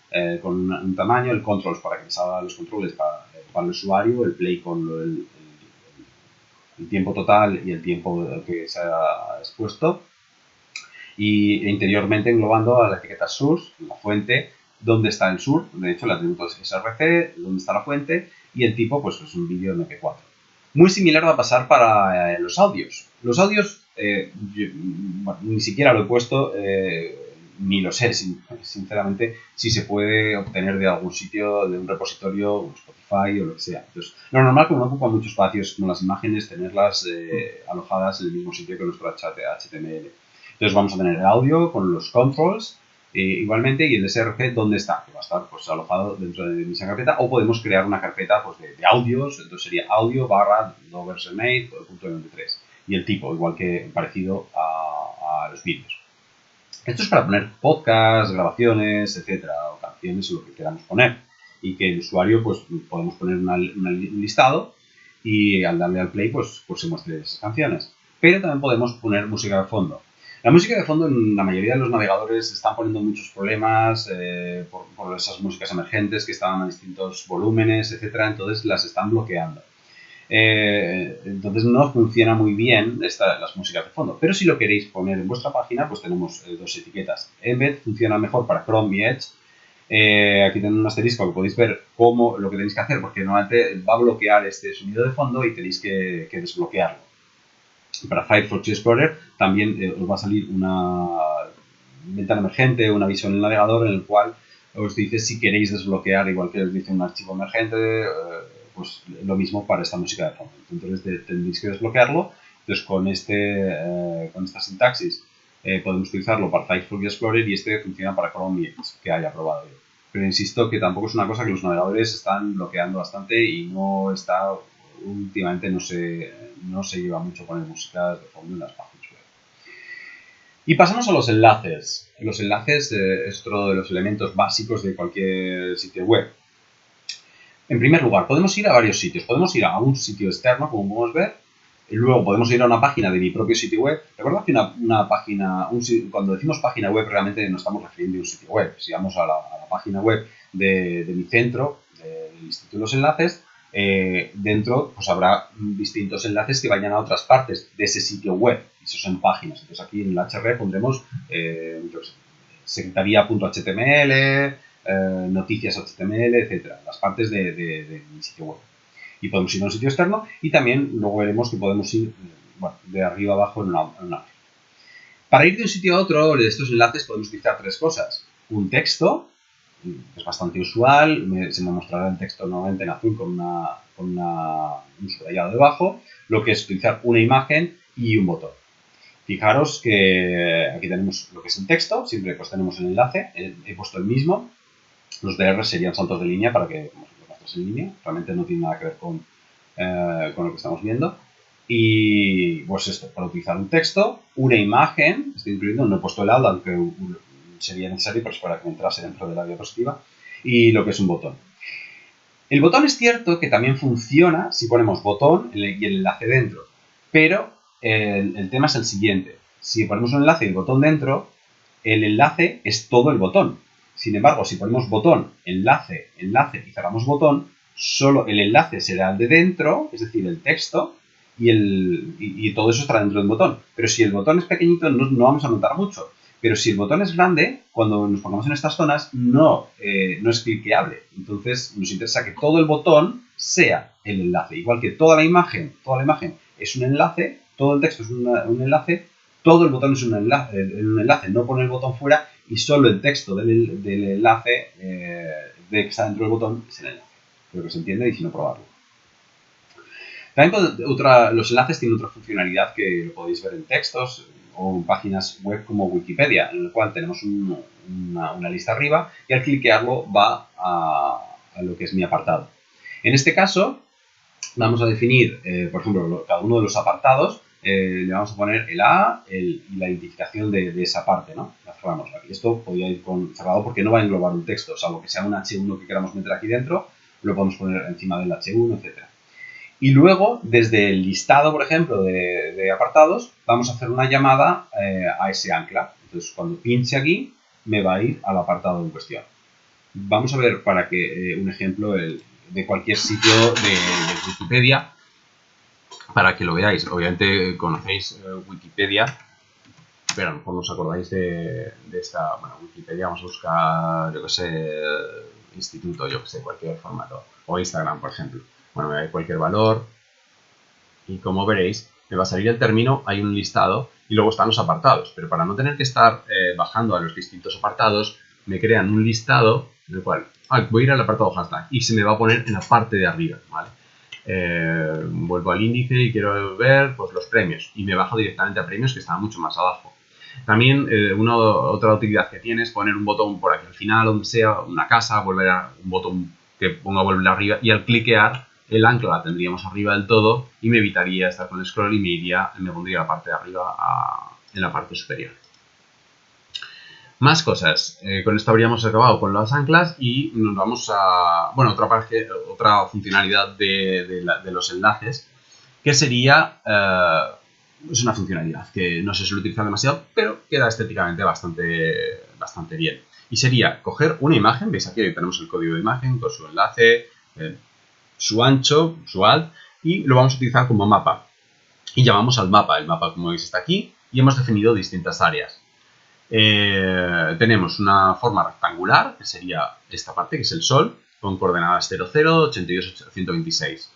con un tamaño, el controls para que les haga los controles para el usuario, el play con el tiempo total y el tiempo que se ha expuesto, y interiormente englobando a la etiqueta source, la fuente, donde está el source, de hecho el atributo es src, donde está la fuente, y el tipo pues es un vídeo MP4. Muy similar va a pasar para los audios. Los audios, bueno, ni siquiera lo he puesto, ni lo sé, sinceramente, si se puede obtener de algún sitio, de un repositorio, un Spotify o lo que sea. Entonces, lo normal, como no ocupa mucho espacio, es como las imágenes, tenerlas alojadas en el mismo sitio que nuestro HTML. Entonces vamos a tener el audio con los controls, igualmente, y el src, ¿dónde está? Que va a estar pues, alojado dentro de mi carpeta, o podemos crear una carpeta pues, de audios, entonces sería audio barra .mate.mp3 y el tipo, igual que parecido a los vídeos. Esto es para poner podcasts, grabaciones, etcétera, o canciones o lo que queramos poner, y que el usuario pues podemos poner un listado y al darle al play pues se muestre esas canciones. Pero también podemos poner música de fondo. La música de fondo en la mayoría de los navegadores están poniendo muchos problemas por esas músicas emergentes que estaban a distintos volúmenes, etcétera, entonces las están bloqueando. Entonces no funciona muy bien las músicas de fondo, pero si lo queréis poner en vuestra página, pues tenemos dos etiquetas. Embed funciona mejor para Chrome y Edge. Aquí tenéis un asterisco que podéis ver cómo lo que tenéis que hacer, porque normalmente va a bloquear este sonido de fondo y tenéis que desbloquearlo. Para Firefox y Explorer también os va a salir una ventana emergente, un aviso en el navegador en el cual os dice si queréis desbloquear, igual que os dice un archivo emergente, pues lo mismo para esta música de fondo. Entonces tendréis que desbloquearlo. Entonces con esta sintaxis podemos utilizarlo para Firefox y Explorer, y este funciona para Chrome y Edge, que haya probado yo. Pero insisto que tampoco es una cosa que los navegadores están bloqueando bastante y no está, últimamente no se lleva mucho poner músicas de fondo en las páginas web. Y pasamos a los enlaces. Los enlaces es otro de los elementos básicos de cualquier sitio web. En primer lugar, podemos ir a varios sitios. Podemos ir a un sitio externo, como podemos ver, Y luego podemos ir a una página de mi propio sitio web. Recuerda que una página, cuando decimos página web realmente no estamos refiriendo a un sitio web. Si vamos a la página web de mi centro, del Instituto de los Enlaces, dentro pues habrá distintos enlaces que vayan a otras partes de ese sitio web. Eso son páginas. Entonces aquí en el HR pondremos secretaría.html, noticias.html, etcétera, las partes de mi sitio web. Y podemos ir a un sitio externo y también luego veremos que podemos ir de arriba abajo en una. Para ir de un sitio a otro de estos enlaces podemos utilizar tres cosas. Un texto, es bastante usual, se me mostrará el texto nuevamente en azul con un subrayado debajo, lo que es utilizar una imagen y un botón. Fijaros que aquí tenemos lo que es el texto, siempre pues tenemos el enlace, he puesto el mismo, los DR serían saltos de línea para que lo muestres en línea, realmente no tiene nada que ver con lo que estamos viendo. Y pues esto, para utilizar un texto, una imagen, estoy incluyendo, no he puesto el ALD, aunque sería necesario pues, para que entrase dentro de la diapositiva, y lo que es un botón. El botón es cierto que también funciona si ponemos botón y el enlace dentro, pero el tema es el siguiente. Si ponemos un enlace y el botón dentro, el enlace es todo el botón. Sin embargo, si ponemos botón, enlace, enlace y cerramos botón, solo el enlace será el de dentro, es decir, el texto, y todo eso estará dentro del botón. Pero si el botón es pequeñito, no vamos a notar mucho. Pero si el botón es grande, cuando nos pongamos en estas zonas, no es cliqueable. Entonces, nos interesa que todo el botón sea el enlace. Igual que toda la imagen es un enlace, todo el texto es un enlace, todo el botón es un enlace. No pone el botón fuera y solo el texto del enlace que está dentro del botón es el enlace. Creo que se entiende y si no, probarlo. También los enlaces tienen otra funcionalidad que lo podéis ver en textos o en páginas web como Wikipedia, en el cual tenemos una lista arriba y al cliquearlo va a lo que es mi apartado. En este caso, vamos a definir, por ejemplo, cada uno de los apartados, le vamos a poner el A y la identificación de esa parte, ¿no? La cerramos aquí. Esto podría ir con cerrado porque no va a englobar un texto, salvo que sea un H1 que queramos meter aquí dentro, lo podemos poner encima del H1, etc. Y luego, desde el listado, por ejemplo, de apartados, vamos a hacer una llamada a ese ancla. Entonces, cuando pinche aquí, me va a ir al apartado en cuestión. Vamos a ver para que un ejemplo de cualquier sitio de Wikipedia, para que lo veáis. Obviamente conocéis Wikipedia, pero a lo mejor no os acordáis de esta, Wikipedia. Vamos a buscar, yo que sé, instituto, yo que sé, cualquier formato, o Instagram, por ejemplo. Bueno, me da cualquier valor y como veréis, me va a salir el término, hay un listado y luego están los apartados. Pero para no tener que estar bajando a los distintos apartados, me crean un listado en el cual voy a ir al apartado hashtag y se me va a poner en la parte de arriba, ¿vale? Vuelvo al índice y quiero ver pues, los premios y me bajo directamente a premios que están mucho más abajo. También otra utilidad que tiene es poner un botón por aquí al final, donde sea, una casa, volver a un botón que ponga volver arriba y al cliquear el ancla la tendríamos arriba del todo y me evitaría estar con el scroll y me pondría la parte de arriba en la parte superior. Más cosas. Con esto habríamos acabado con las anclas y nos vamos a... Bueno, otra funcionalidad de los enlaces que sería... es una funcionalidad que no se suele utilizar demasiado, pero queda estéticamente bastante bien. Y sería coger una imagen, veis aquí tenemos el código de imagen con su enlace, su ancho, su alt, y lo vamos a utilizar como mapa. Y llamamos al mapa. El mapa, como veis, está aquí y hemos definido distintas áreas. Tenemos una forma rectangular, que sería esta parte, que es el sol, con coordenadas 0, 0, 82, 126.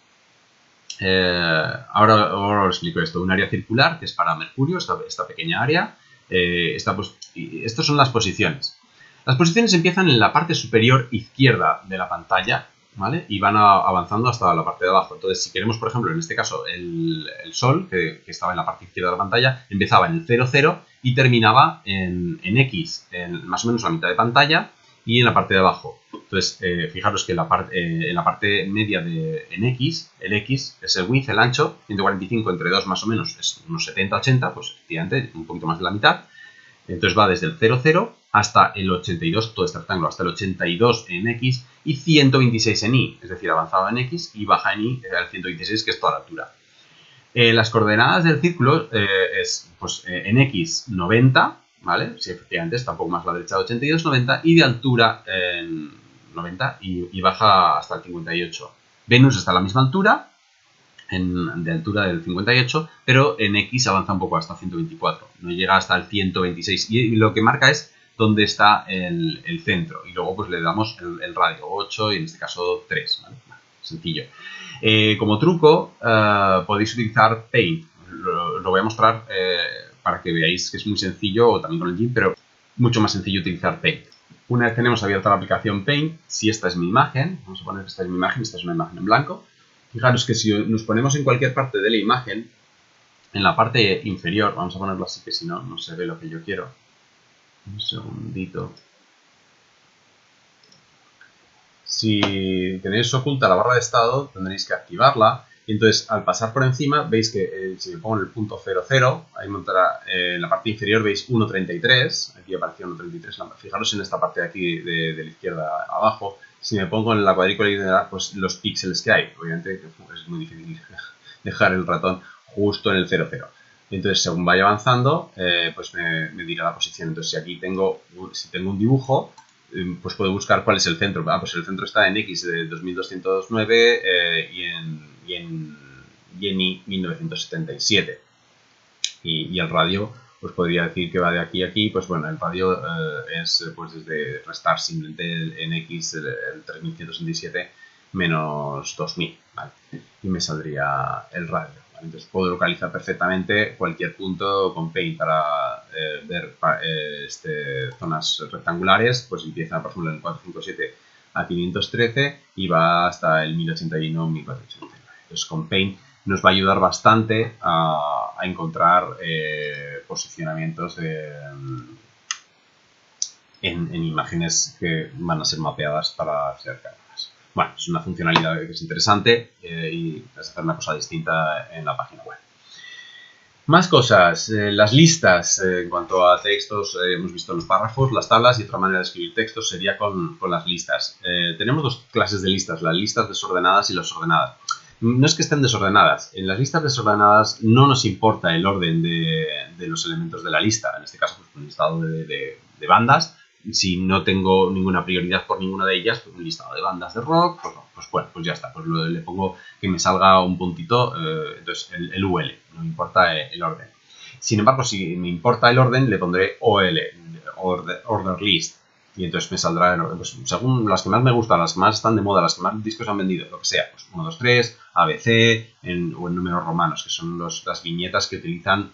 Ahora os explico esto. Un área circular, que es para Mercurio, esta pequeña área. Estas son las posiciones. Las posiciones empiezan en la parte superior izquierda de la pantalla, ¿vale? Y van avanzando hasta la parte de abajo. Entonces, si queremos, por ejemplo, en este caso, el sol, que estaba en la parte izquierda de la pantalla, empezaba en el 0, 0 y terminaba en X, en más o menos la mitad de pantalla y en la parte de abajo. Entonces, fijaros que en la parte media en X, el X es el width, el ancho, 145 entre 2 más o menos es unos 70-80, pues efectivamente un poquito más de la mitad. Entonces va desde el 0, 0 hasta el 82, todo este rectángulo, hasta el 82 en X y 126 en Y, es decir, avanzado en X y baja en Y al 126, que es toda la altura. Las coordenadas del círculo es pues, en X 90, ¿vale? Si efectivamente está un poco más a la derecha de 82, 90, y de altura en 90 y baja hasta el 58. Venus está a la misma altura, de altura del 58, pero en X avanza un poco hasta 124, no llega hasta el 126, y lo que marca es dónde está el centro, y luego pues le damos el radio 8 y en este caso 3, ¿vale? Sencillo. Como truco podéis utilizar Paint, lo voy a mostrar para que veáis que es muy sencillo, o también con el GIMP, pero mucho más sencillo utilizar Paint. Una vez tenemos abierta la aplicación Paint, si esta es mi imagen, vamos a poner que esta es mi imagen, esta es una imagen en blanco. Fijaros que si nos ponemos en cualquier parte de la imagen, en la parte inferior, vamos a ponerlo así que si no, no se ve lo que yo quiero. Un segundito. Si tenéis oculta la barra de estado, tendréis que activarla. Y entonces, al pasar por encima, veis que si me pongo en el punto 00, ahí montará en la parte inferior, veis 1.33. Aquí aparece 1.33. Fijaros en esta parte de aquí, de la izquierda abajo. Si me pongo en la cuadrícula, pues los píxeles que hay. Obviamente es muy difícil dejar el ratón justo en el 00. Entonces, según vaya avanzando, pues me dirá la posición. Entonces, si tengo un dibujo, pues puedo buscar cuál es el centro. Pues el centro está en X de 2209 y en Y 1977. Y el radio, pues podría decir que va de aquí a aquí. Pues bueno, el radio es pues desde restar simplemente en X el 3167 menos 2000, ¿vale? Y me saldría el radio. Entonces puedo localizar perfectamente cualquier punto con Paint para ver zonas rectangulares. Pues empieza, por ejemplo, en el 457 a 513 y va hasta el 1081, 1489. Entonces con Paint nos va a ayudar bastante a encontrar posicionamientos en imágenes que van a ser mapeadas para hacer cámaras. Bueno, es una funcionalidad que es interesante y es hacer una cosa distinta en la página web. Más cosas, las listas. En cuanto a textos, hemos visto los párrafos, las tablas, y otra manera de escribir textos sería con las listas. Tenemos dos clases de listas, las listas desordenadas y las ordenadas. No es que estén desordenadas, en las listas desordenadas no nos importa el orden de los elementos de la lista, en este caso pues un listado de bandas. Si no tengo ninguna prioridad por ninguna de ellas, pues un listado de bandas de rock, pues ya está, pues le pongo que me salga un puntito, entonces el UL, no me importa el orden. Sin embargo, si me importa el orden, le pondré OL, order list, y entonces me saldrá, pues, según las que más me gustan, las que más están de moda, las que más discos han vendido, lo que sea, pues 1, 2, 3, ABC, o en números romanos, que son las viñetas que utilizan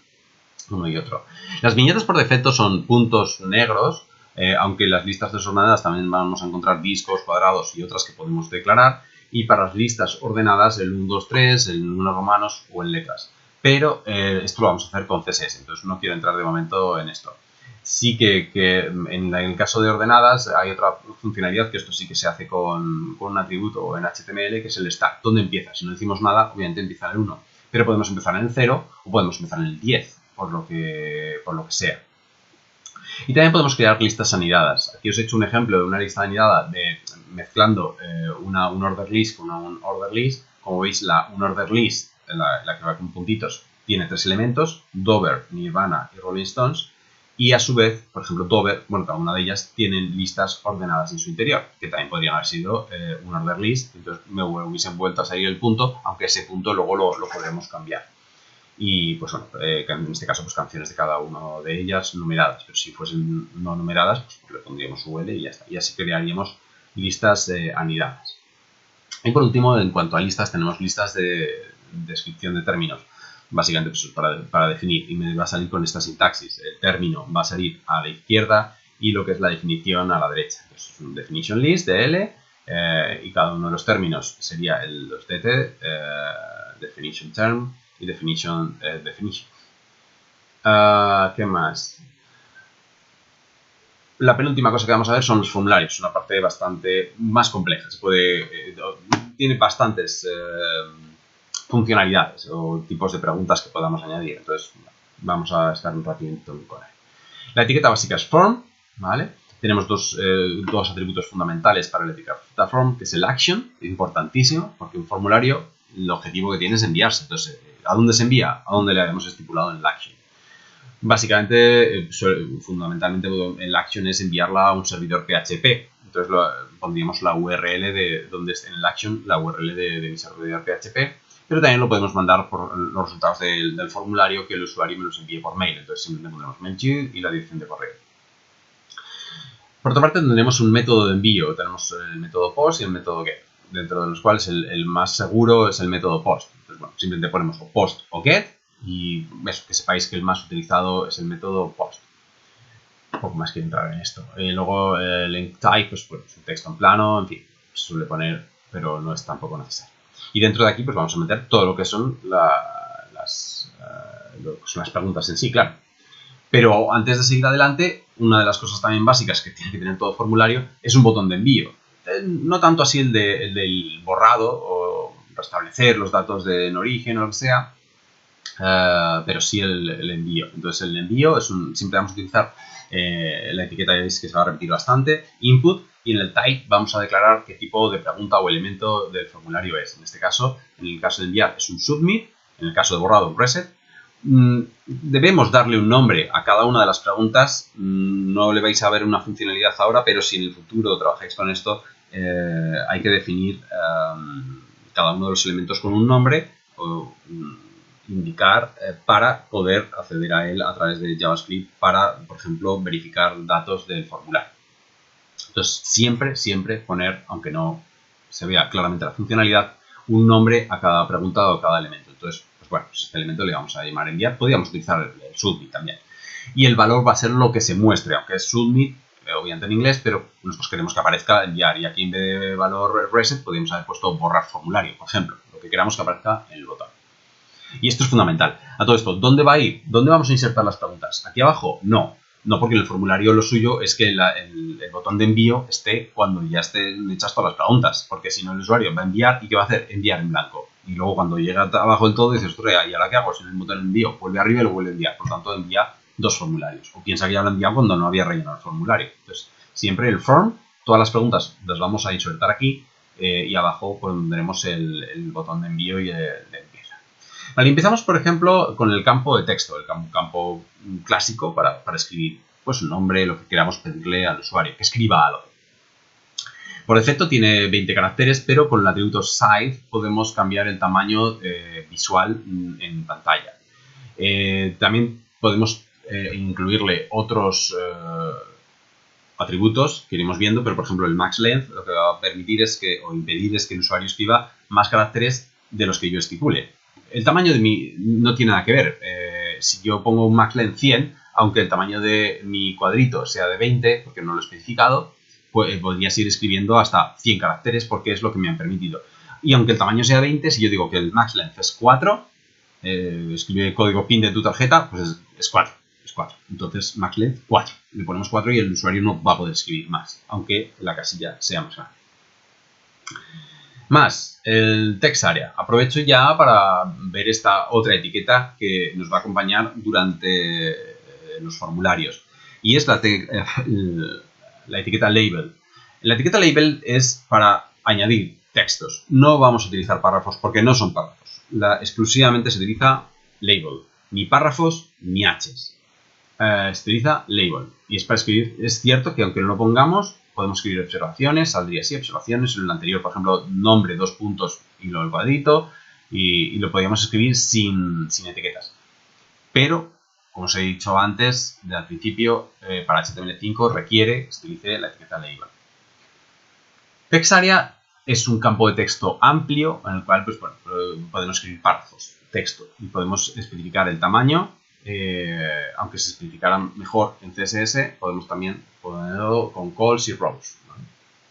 uno y otro. Las viñetas por defecto son puntos negros, aunque en las listas desordenadas también vamos a encontrar discos, cuadrados y otras que podemos declarar. Y para las listas ordenadas, el 1, 2, 3, en números romanos o en letras. Pero esto lo vamos a hacer con CSS, entonces no quiero entrar de momento en esto. Sí que en el caso de ordenadas hay otra funcionalidad, que esto sí que se hace con un atributo o en HTML, que es el start. ¿Dónde empieza? Si no decimos nada, obviamente empieza en el 1. Pero podemos empezar en el 0 o podemos empezar en el 10, por lo que sea. Y también podemos crear listas anidadas. Aquí os he hecho un ejemplo de una lista anidada mezclando un order list con un order list. Como veis, un order list, la que va con puntitos, tiene 3 elementos: Dover, Nirvana y Rolling Stones. Y a su vez, por ejemplo, Dover, bueno, cada una de ellas tienen listas ordenadas en su interior, que también podrían haber sido un order list. Entonces me hubiesen vuelto a salir el punto, aunque ese punto luego lo podremos cambiar. Y pues bueno, en este caso pues canciones de cada una de ellas numeradas, pero si fuesen no numeradas pues le pondríamos UL y ya está, y así crearíamos listas anidadas. Y por último, en cuanto a listas, tenemos listas de descripción de términos, básicamente pues para definir, y me va a salir con esta sintaxis: el término va a salir a la izquierda y lo que es la definición a la derecha. Entonces es un definition list de L, y cada uno de los términos sería los DT, definition term y definition. ¿Qué más? La penúltima cosa que vamos a ver son los formularios, una parte bastante más compleja. Tiene bastantes funcionalidades o tipos de preguntas que podamos añadir. Entonces vamos a estar un ratito con él. La etiqueta básica es form, ¿vale? Tenemos dos atributos fundamentales para la etiqueta form, que es el action, importantísimo, porque un formulario, el objetivo que tiene es enviarse. Entonces ¿A dónde se envía? A donde le habíamos estipulado en el action. Básicamente, fundamentalmente, el action es enviarla a un servidor PHP. Entonces pondríamos la URL de donde esté en el action, la URL de mi servidor PHP. Pero también lo podemos mandar por los resultados del formulario que el usuario me los envíe por mail. Entonces simplemente pondremos mailchimp y la dirección de correo. Por otra parte, tendremos un método de envío. Tenemos el método post y el método get, dentro de los cuales el más seguro es el método post. Entonces, bueno, simplemente ponemos o post o get y eso, que sepáis que el más utilizado es el método post. Poco más que entrar en esto. Luego el link type, pues un texto en plano, en fin, se suele poner, pero no es tampoco necesario. Y dentro de aquí, pues vamos a meter todo lo que son las preguntas en sí, claro. Pero antes de seguir adelante, una de las cosas también básicas que tiene que tener todo formulario es un botón de envío. No tanto así el del borrado o restablecer los datos en origen o lo que sea, pero sí el envío. Entonces el envío siempre vamos a utilizar la etiqueta, ya veis que se va a repetir bastante, input, y en el type vamos a declarar qué tipo de pregunta o elemento del formulario es. En este caso, en el caso de enviar es un submit, en el caso de borrado un reset. Debemos darle un nombre a cada una de las preguntas. No le vais a ver una funcionalidad ahora, pero si en el futuro trabajáis con esto, hay que definir cada uno de los elementos con un nombre o indicar para poder acceder a él a través de JavaScript para, por ejemplo, verificar datos del formulario. Entonces, siempre poner, aunque no se vea claramente la funcionalidad, un nombre a cada pregunta o a cada elemento. Entonces, pues bueno, este elemento le vamos a llamar enviar. Podríamos utilizar el submit también. Y el valor va a ser lo que se muestre, aunque es submit, obviamente en inglés, pero nosotros queremos que aparezca enviar. Y aquí en vez de valor reset, podríamos haber puesto borrar formulario, por ejemplo. Lo que queramos que aparezca en el botón. Y esto es fundamental. A todo esto, ¿dónde va a ir? ¿Dónde vamos a insertar las preguntas? ¿Aquí abajo? No. No, porque el formulario lo suyo es que el botón de envío esté cuando ya estén hechas todas las preguntas. Porque si no, el usuario va a enviar y ¿qué va a hacer? Enviar en blanco. Y luego cuando llega abajo del todo dices, ¿y ahora qué hago? Si el botón de envío vuelve arriba y lo vuelve a enviar. Por tanto, envía dos formularios. O piensa que ya lo ha enviado cuando no había rellenado el formulario. Entonces, siempre el form, todas las preguntas las vamos a insertar aquí y abajo pondremos el botón de envío y de empieza. Vale, empezamos, por ejemplo, con el campo de texto, el campo clásico para escribir pues un nombre, lo que queramos pedirle al usuario, que escriba algo. Por defecto tiene 20 caracteres, pero con el atributo size podemos cambiar el tamaño visual en pantalla. También podemos incluirle otros atributos que iremos viendo, pero por ejemplo el max length lo que va a permitir o impedir es que el usuario escriba más caracteres de los que yo estipule. El tamaño de no tiene nada que ver. Si yo pongo un max length 100, aunque el tamaño de mi cuadrito sea de 20, porque no lo he especificado, pues podría seguir escribiendo hasta 100 caracteres porque es lo que me han permitido. Y aunque el tamaño sea 20, si yo digo que el max length es 4, escribe el código PIN de tu tarjeta, pues es 4. Es 4. Entonces, max length 4. Le ponemos 4 y el usuario no va a poder escribir más, aunque la casilla sea más grande. Más, el text area. Aprovecho ya para ver esta otra etiqueta que nos va a acompañar durante los formularios. Y es la etiqueta label. La etiqueta label es para añadir textos. No vamos a utilizar párrafos porque no son párrafos. Exclusivamente se utiliza label. Ni párrafos ni h's. Se utiliza label. Y es para escribir. Es cierto que aunque no lo pongamos, podemos escribir observaciones, saldría así, observaciones. En el anterior, por ejemplo, nombre, 2 puntos y luego el cuadrito. Y lo podríamos escribir sin etiquetas. Pero, como os he dicho antes, al principio, para HTML5 requiere que se utilice la etiqueta label. Text area es un campo de texto amplio en el cual pues, bueno, podemos escribir párrafos, texto. Y podemos especificar el tamaño. Aunque se especificara mejor en CSS, podemos también ponerlo con calls y rows. ¿Vale?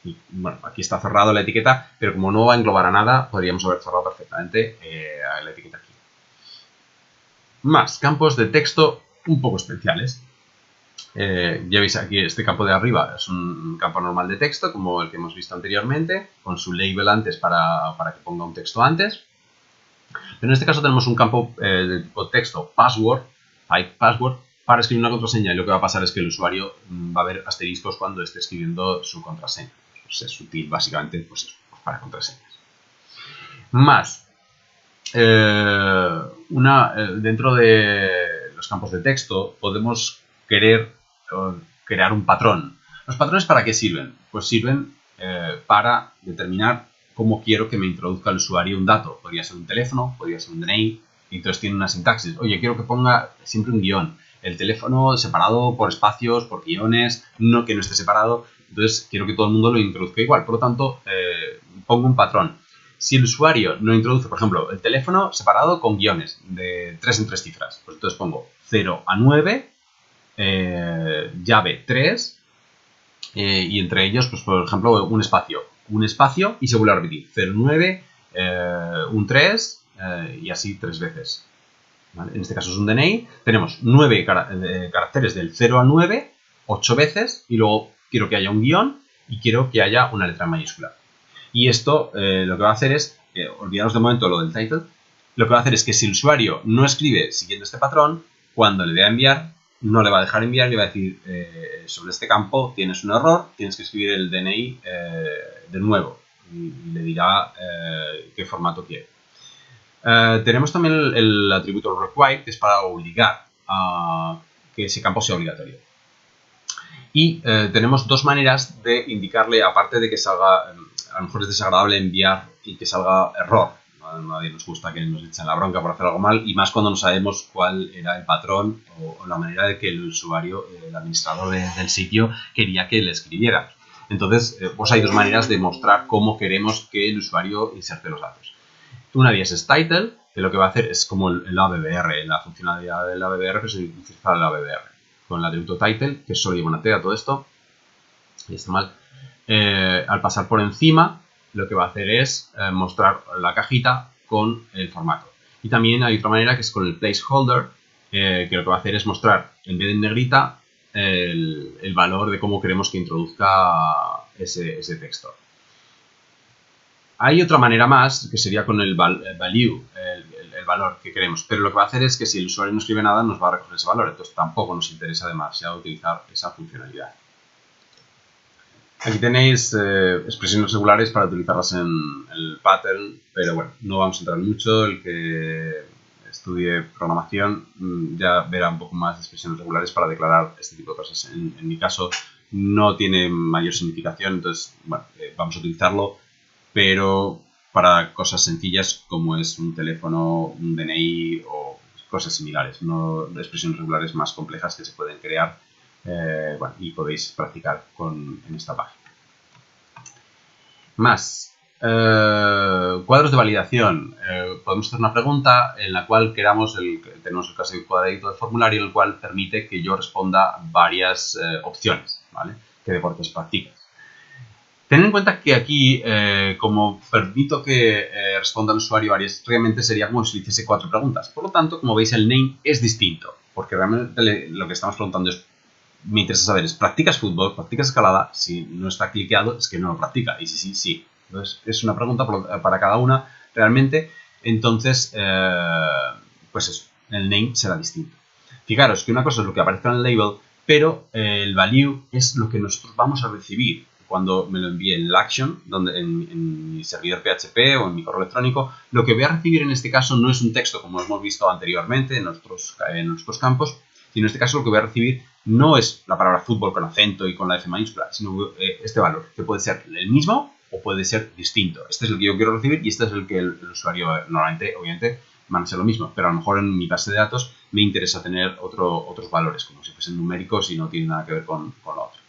Y, bueno, aquí está cerrado la etiqueta, pero como no va a englobar a nada, podríamos haber cerrado perfectamente la etiqueta aquí. Más campos de texto un poco especiales. Ya veis aquí este campo de arriba es un campo normal de texto, como el que hemos visto anteriormente, con su label antes para que ponga un texto antes. Pero en este caso tenemos un campo de tipo texto password, para escribir una contraseña, y lo que va a pasar es que el usuario va a ver asteriscos cuando esté escribiendo su contraseña. Pues es útil básicamente pues eso, para contraseñas. Más dentro de los campos de texto podemos querer crear un patrón. ¿Los patrones para qué sirven? Pues sirven para determinar cómo quiero que me introduzca el usuario un dato. Podría ser un teléfono, podría ser un DNI, y entonces tiene una sintaxis. Oye, quiero que ponga siempre un guión. El teléfono separado por espacios, por guiones, no que no esté separado. Entonces quiero que todo el mundo lo introduzca igual. Por lo tanto, pongo un patrón. Si el usuario no introduce, por ejemplo, el teléfono separado con guiones de 3 en 3 cifras, pues entonces pongo 0 a 9, llave 3, y entre ellos, pues por ejemplo, un espacio y se vuelve a repetir 0, 9, un 3 y así 3 veces. ¿Vale? En este caso es un DNI. Tenemos 9 caracteres del 0 a 9, 8 veces, y luego quiero que haya un guión y quiero que haya una letra mayúscula. Y esto lo que va a hacer es, olvidaros de momento lo del title, lo que va a hacer es que si el usuario no escribe siguiendo este patrón, cuando le dé a enviar, no le va a dejar enviar, le va a decir, sobre este campo tienes un error, tienes que escribir el DNI de nuevo, y le dirá qué formato quiere. Tenemos también el atributo require, que es para obligar a que ese campo sea obligatorio. Y tenemos dos maneras de indicarle, aparte de que salga, a lo mejor es desagradable enviar y que salga error. A nadie nos gusta que nos echen la bronca por hacer algo mal, y más cuando no sabemos cuál era el patrón o la manera de que el usuario, el administrador del sitio, quería que le escribiera. Entonces, pues hay dos maneras de mostrar cómo queremos que el usuario inserte los datos. Una de ellas es title, que lo que va a hacer es como el ABBR, la funcionalidad del ABBR, pues utilizar el ABBR con el atributo title, que solo lleva una T a todo esto, y está mal. Al pasar por encima, lo que va a hacer es mostrar la cajita con el formato. Y también hay otra manera que es con el placeholder, que lo que va a hacer es mostrar, en vez de en negrita, el valor de cómo queremos que introduzca ese texto. Hay otra manera más, que sería con el value, el valor que queremos, pero lo que va a hacer es que si el usuario no escribe nada, nos va a recoger ese valor, entonces tampoco nos interesa demasiado utilizar esa funcionalidad. Aquí tenéis expresiones regulares para utilizarlas en el pattern, pero bueno, no vamos a entrar mucho. El que estudie programación ya verá un poco más de expresiones regulares para declarar este tipo de cosas. En mi caso no tiene mayor significación, entonces bueno, vamos a utilizarlo, pero para cosas sencillas como es un teléfono, un DNI o cosas similares, no expresiones regulares más complejas que se pueden crear. Bueno, y podéis practicar en esta página. Más. Cuadros de validación. Podemos hacer una pregunta en la cual tenemos el caso de cuadradito de formulario en el cual permite que yo responda varias opciones, ¿vale? ¿Qué deportes practicas? Tened en cuenta que aquí, como permito que responda al usuario varias, realmente sería como si le hiciese 4 preguntas. Por lo tanto, como veis, el name es distinto, porque realmente lo que estamos preguntando es, me interesa saber, es ¿practicas fútbol? ¿Practicas escalada? Si no está cliqueado, es que no lo practica. Y si sí. Entonces, es una pregunta para cada una realmente. Entonces, pues eso, el name será distinto. Fijaros que una cosa es lo que aparece en el label, pero el value es lo que nosotros vamos a recibir cuando me lo envíe en el action, en mi servidor PHP o en mi correo electrónico. Lo que voy a recibir en este caso no es un texto como hemos visto anteriormente en nuestros campos, sino en este caso lo que voy a recibir no es la palabra fútbol con acento y con la F mayúscula, sino este valor, que puede ser el mismo o puede ser distinto. Este es el que yo quiero recibir y este es el que el usuario normalmente, obviamente, van a ser lo mismo, pero a lo mejor en mi base de datos me interesa tener otros valores, como si fuesen numéricos y no tienen nada que ver con lo otro.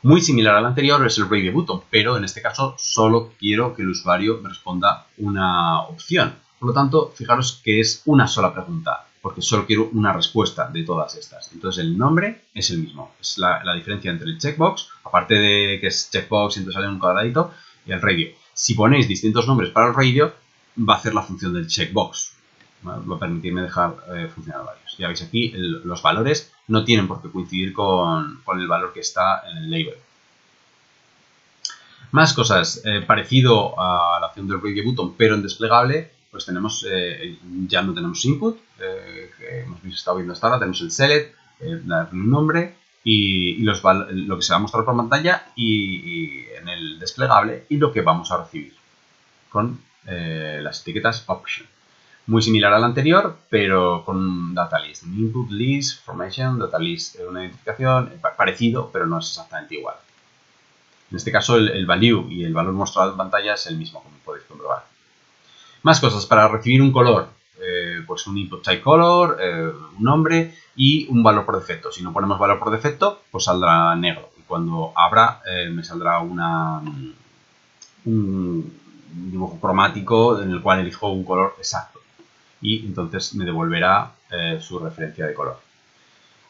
Muy similar al anterior es el radio button, pero en este caso solo quiero que el usuario me responda una opción. Por lo tanto, fijaros que es una sola pregunta, porque solo quiero una respuesta de todas estas. Entonces el nombre es el mismo. Es la diferencia entre el checkbox, aparte de que es checkbox y entonces sale un cuadradito, y el radio. Si ponéis distintos nombres para el radio, va a hacer la función del checkbox. Va a permitirme dejar funcionar varios. Ya veis aquí, los valores no tienen por qué coincidir con el valor que está en el label. Más cosas, parecido a la opción del radio button, pero en desplegable, pues tenemos, ya no tenemos input, que hemos estado viendo hasta ahora, tenemos el select, darle un nombre y lo que se va a mostrar por pantalla y en el desplegable y lo que vamos a recibir con las etiquetas option. muy similar al anterior, pero con un data list. Un input list, formation, data list, una identificación, parecido, pero no es exactamente igual. En este caso el value y el valor mostrado en pantalla es el mismo, como podéis comprobar. Más cosas para recibir un color, pues un input type color, un nombre y un valor por defecto. Si no ponemos valor por defecto, pues saldrá negro. Y cuando abra me saldrá un dibujo cromático en el cual elijo un color exacto. Y entonces me devolverá su referencia de color.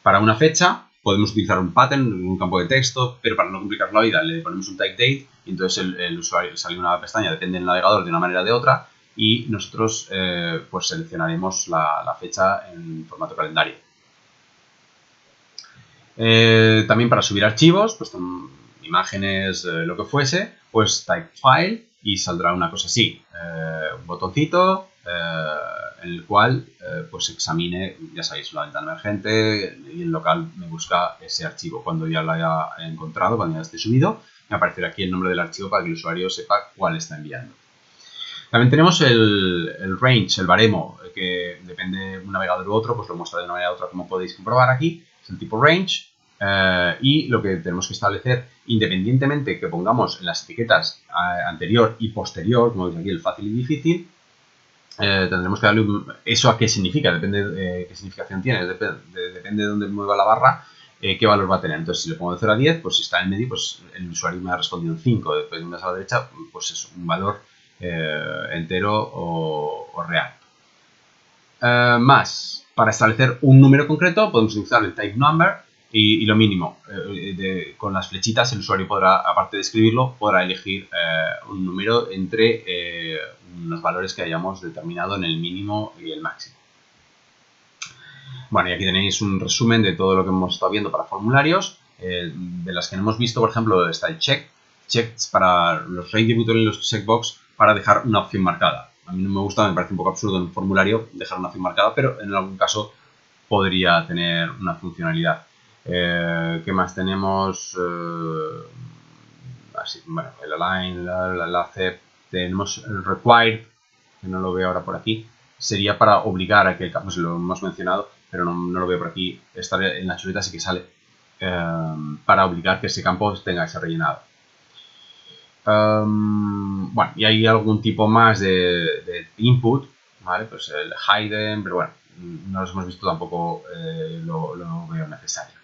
Para una fecha podemos utilizar un pattern, un campo de texto, pero para no complicar la vida le ponemos un type date y entonces el usuario sale una pestaña, depende del navegador de una manera o de otra, y nosotros pues seleccionaremos la fecha en formato calendario. También para subir archivos, pues imágenes, lo que fuese, pues type file y saldrá una cosa así, un botoncito en el cual pues examine, ya sabéis, la ventana emergente y el local me busca ese archivo. Cuando ya lo haya encontrado, cuando ya esté subido, me aparecerá aquí el nombre del archivo para que el usuario sepa cuál está enviando. También tenemos el range, el baremo, que depende de un navegador u otro, pues lo muestra de una manera u otra, como podéis comprobar aquí. Es el tipo range. Y lo que tenemos que establecer, independientemente que pongamos en las etiquetas anterior y posterior, como veis aquí, el fácil y difícil, tendremos que darle eso a qué significa, depende de qué significación tiene, depende de dónde mueva la barra, qué valor va a tener. Entonces, si le pongo de 0 a 10, pues si está en medio, pues el usuario me ha respondido un 5. Después, más a la derecha, pues es un valor entero o real. Más, para establecer un número concreto, podemos utilizar el type number y lo mínimo. Con las flechitas, el usuario podrá, aparte de escribirlo, podrá elegir un número entre los valores que hayamos determinado en el mínimo y el máximo. Bueno, y aquí tenéis un resumen de todo lo que hemos estado viendo para formularios. De las que no hemos visto, por ejemplo, está el checks para los range button y los checkbox para dejar una opción marcada. A mí no me gusta, me parece un poco absurdo en un formulario dejar una opción marcada, pero en algún caso podría tener una funcionalidad. ¿Qué más tenemos? Así, bueno, el align, el accept, tenemos el required, que no lo veo ahora por aquí, sería para obligar a que, pues lo hemos mencionado, pero no lo veo por aquí, estar en la chuleta sí que sale, para obligar que ese campo tenga ese rellenado. Bueno, y hay algún tipo más de input, ¿vale? Pues el hidden, pero bueno, no los hemos visto tampoco, lo veo necesario.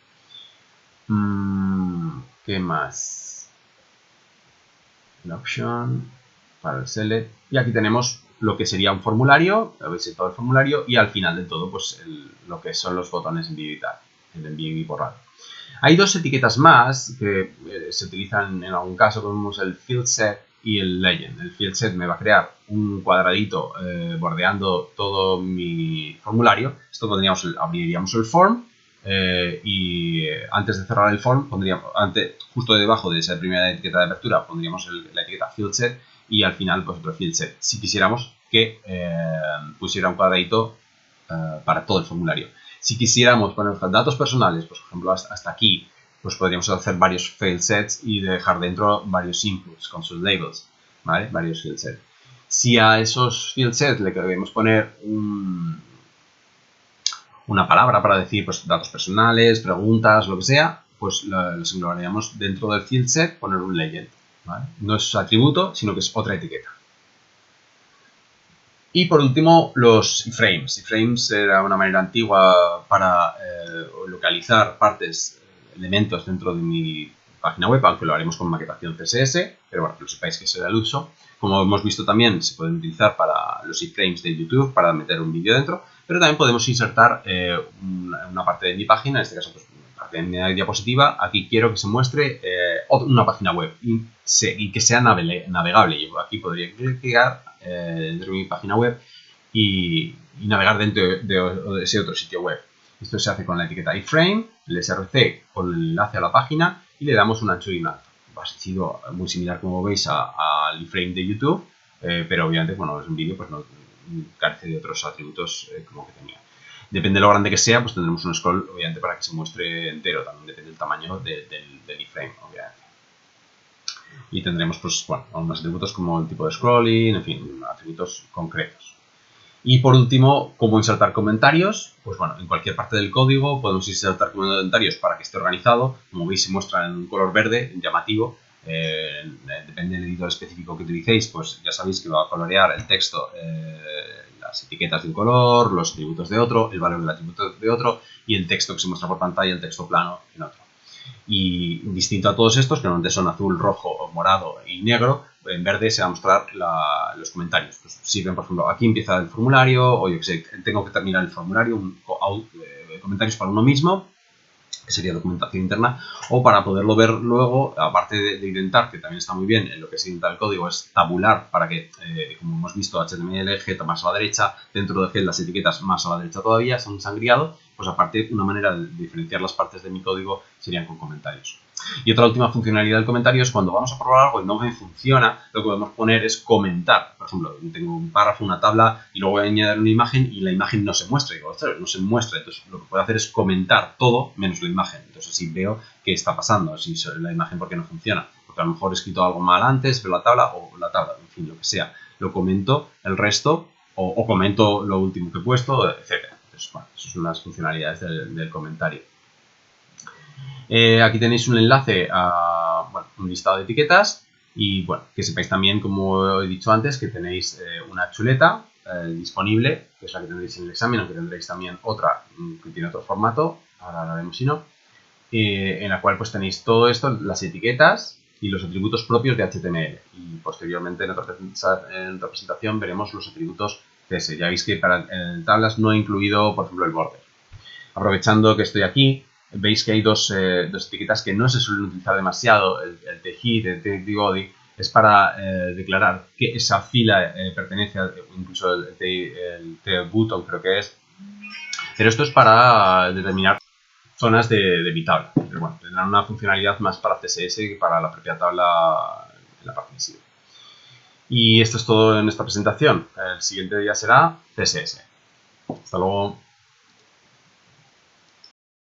¿Qué más? La opción para el select. Y aquí tenemos lo que sería un formulario, veis todo el formulario, y al final de todo, pues lo que son los botones envío y tal, el envío y borrado. Hay dos etiquetas más que se utilizan en algún caso, como el field set y el legend. El field set me va a crear un cuadradito bordeando todo mi formulario. Esto abriríamos el form y antes de cerrar el form, justo debajo de esa primera etiqueta de apertura, pondríamos la etiqueta field set y al final pues otro field set. Si quisiéramos que pusiera un cuadradito para todo el formulario. Si quisiéramos poner datos personales, pues, por ejemplo, hasta aquí, pues podríamos hacer varios field sets y dejar dentro varios inputs con sus labels, ¿vale? Varios field sets. Si a esos field sets le queremos poner una palabra para decir pues, datos personales, preguntas, lo que sea, pues los englobaríamos dentro del field set, poner un legend, ¿vale? No es atributo, sino que es otra etiqueta. Y por último, los iframes. Iframes era una manera antigua para localizar elementos dentro de mi página web, aunque lo haremos con maquetación CSS, pero bueno, que lo sepáis que ese era el uso. Como hemos visto también, se pueden utilizar para los iframes de YouTube, para meter un vídeo dentro, pero también podemos insertar una parte de mi página, en este caso pues, parte de mi diapositiva. Aquí quiero que se muestre una página web y que sea navegable. Yo aquí podría clicar dentro de mi página web y navegar dentro de ese otro sitio web. Esto se hace con la etiqueta iframe, el src con el enlace a la página y le damos un ancho y un alto. Sido muy similar, como veis, al iframe de YouTube, pero obviamente cuando es un vídeo pues no carece de otros atributos como que tenía. Depende de lo grande que sea, pues tendremos un scroll, obviamente, para que se muestre entero. También depende del tamaño del iframe, obviamente. Y tendremos, pues, bueno, algunos atributos como el tipo de scrolling, en fin, atributos concretos. Y por último, cómo insertar comentarios. Pues bueno, en cualquier parte del código podemos insertar comentarios para que esté organizado. Como veis, se muestra en un color verde llamativo. Depende del editor específico que utilicéis, pues ya sabéis que va a colorear el texto, las etiquetas de un color, los atributos de otro, el valor del atributo de otro y el texto que se muestra por pantalla, el texto plano en otro. Y distinto a todos estos, que normalmente son azul, rojo, morado y negro, en verde se va a mostrar los comentarios. Pues sirven, por ejemplo, aquí empieza el formulario, o yo que sé, tengo que terminar el formulario, comentarios para uno mismo, que sería documentación interna, o para poderlo ver luego, aparte de indentar, que también está muy bien en lo que es indentar el código, es tabular para que, como hemos visto, HTML, Head más a la derecha, dentro de Head las etiquetas más a la derecha todavía, son sangriado, pues aparte una manera de diferenciar las partes de mi código serían con comentarios. Y otra última funcionalidad del comentario es cuando vamos a probar algo y no me funciona, lo que podemos poner es comentar. Por ejemplo, tengo un párrafo, una tabla y luego voy a añadir una imagen y la imagen no se muestra. Y digo, no se muestra. Entonces lo que puedo hacer es comentar todo menos la imagen. Entonces así veo qué está pasando, si la imagen por qué no funciona. Porque a lo mejor he escrito algo mal antes, veo la tabla, en fin, lo que sea. Lo comento el resto o comento lo último que he puesto, etc. Entonces, bueno, esas son las funcionalidades del comentario. Aquí tenéis un enlace a un listado de etiquetas y bueno, que sepáis también, como he dicho antes, que tenéis una chuleta disponible, que es la que tendréis en el examen, aunque tendréis también otra que tiene otro formato, ahora la vemos si no, en la cual pues tenéis todo esto, las etiquetas y los atributos propios de HTML y posteriormente en otra presentación veremos los atributos CSS. Ya veis que para tablas no he incluido, por ejemplo, el border. Aprovechando que estoy aquí, veis que hay dos etiquetas que no se suelen utilizar demasiado, el THEAD, el THEBody, es para declarar que esa fila pertenece a, incluso el THEButton creo que es, pero esto es para determinar zonas de mi tabla. Pero bueno, tendrán una funcionalidad más para CSS que para la propia tabla en la parte visible. Y esto es todo en esta presentación. El siguiente día será CSS. Hasta luego.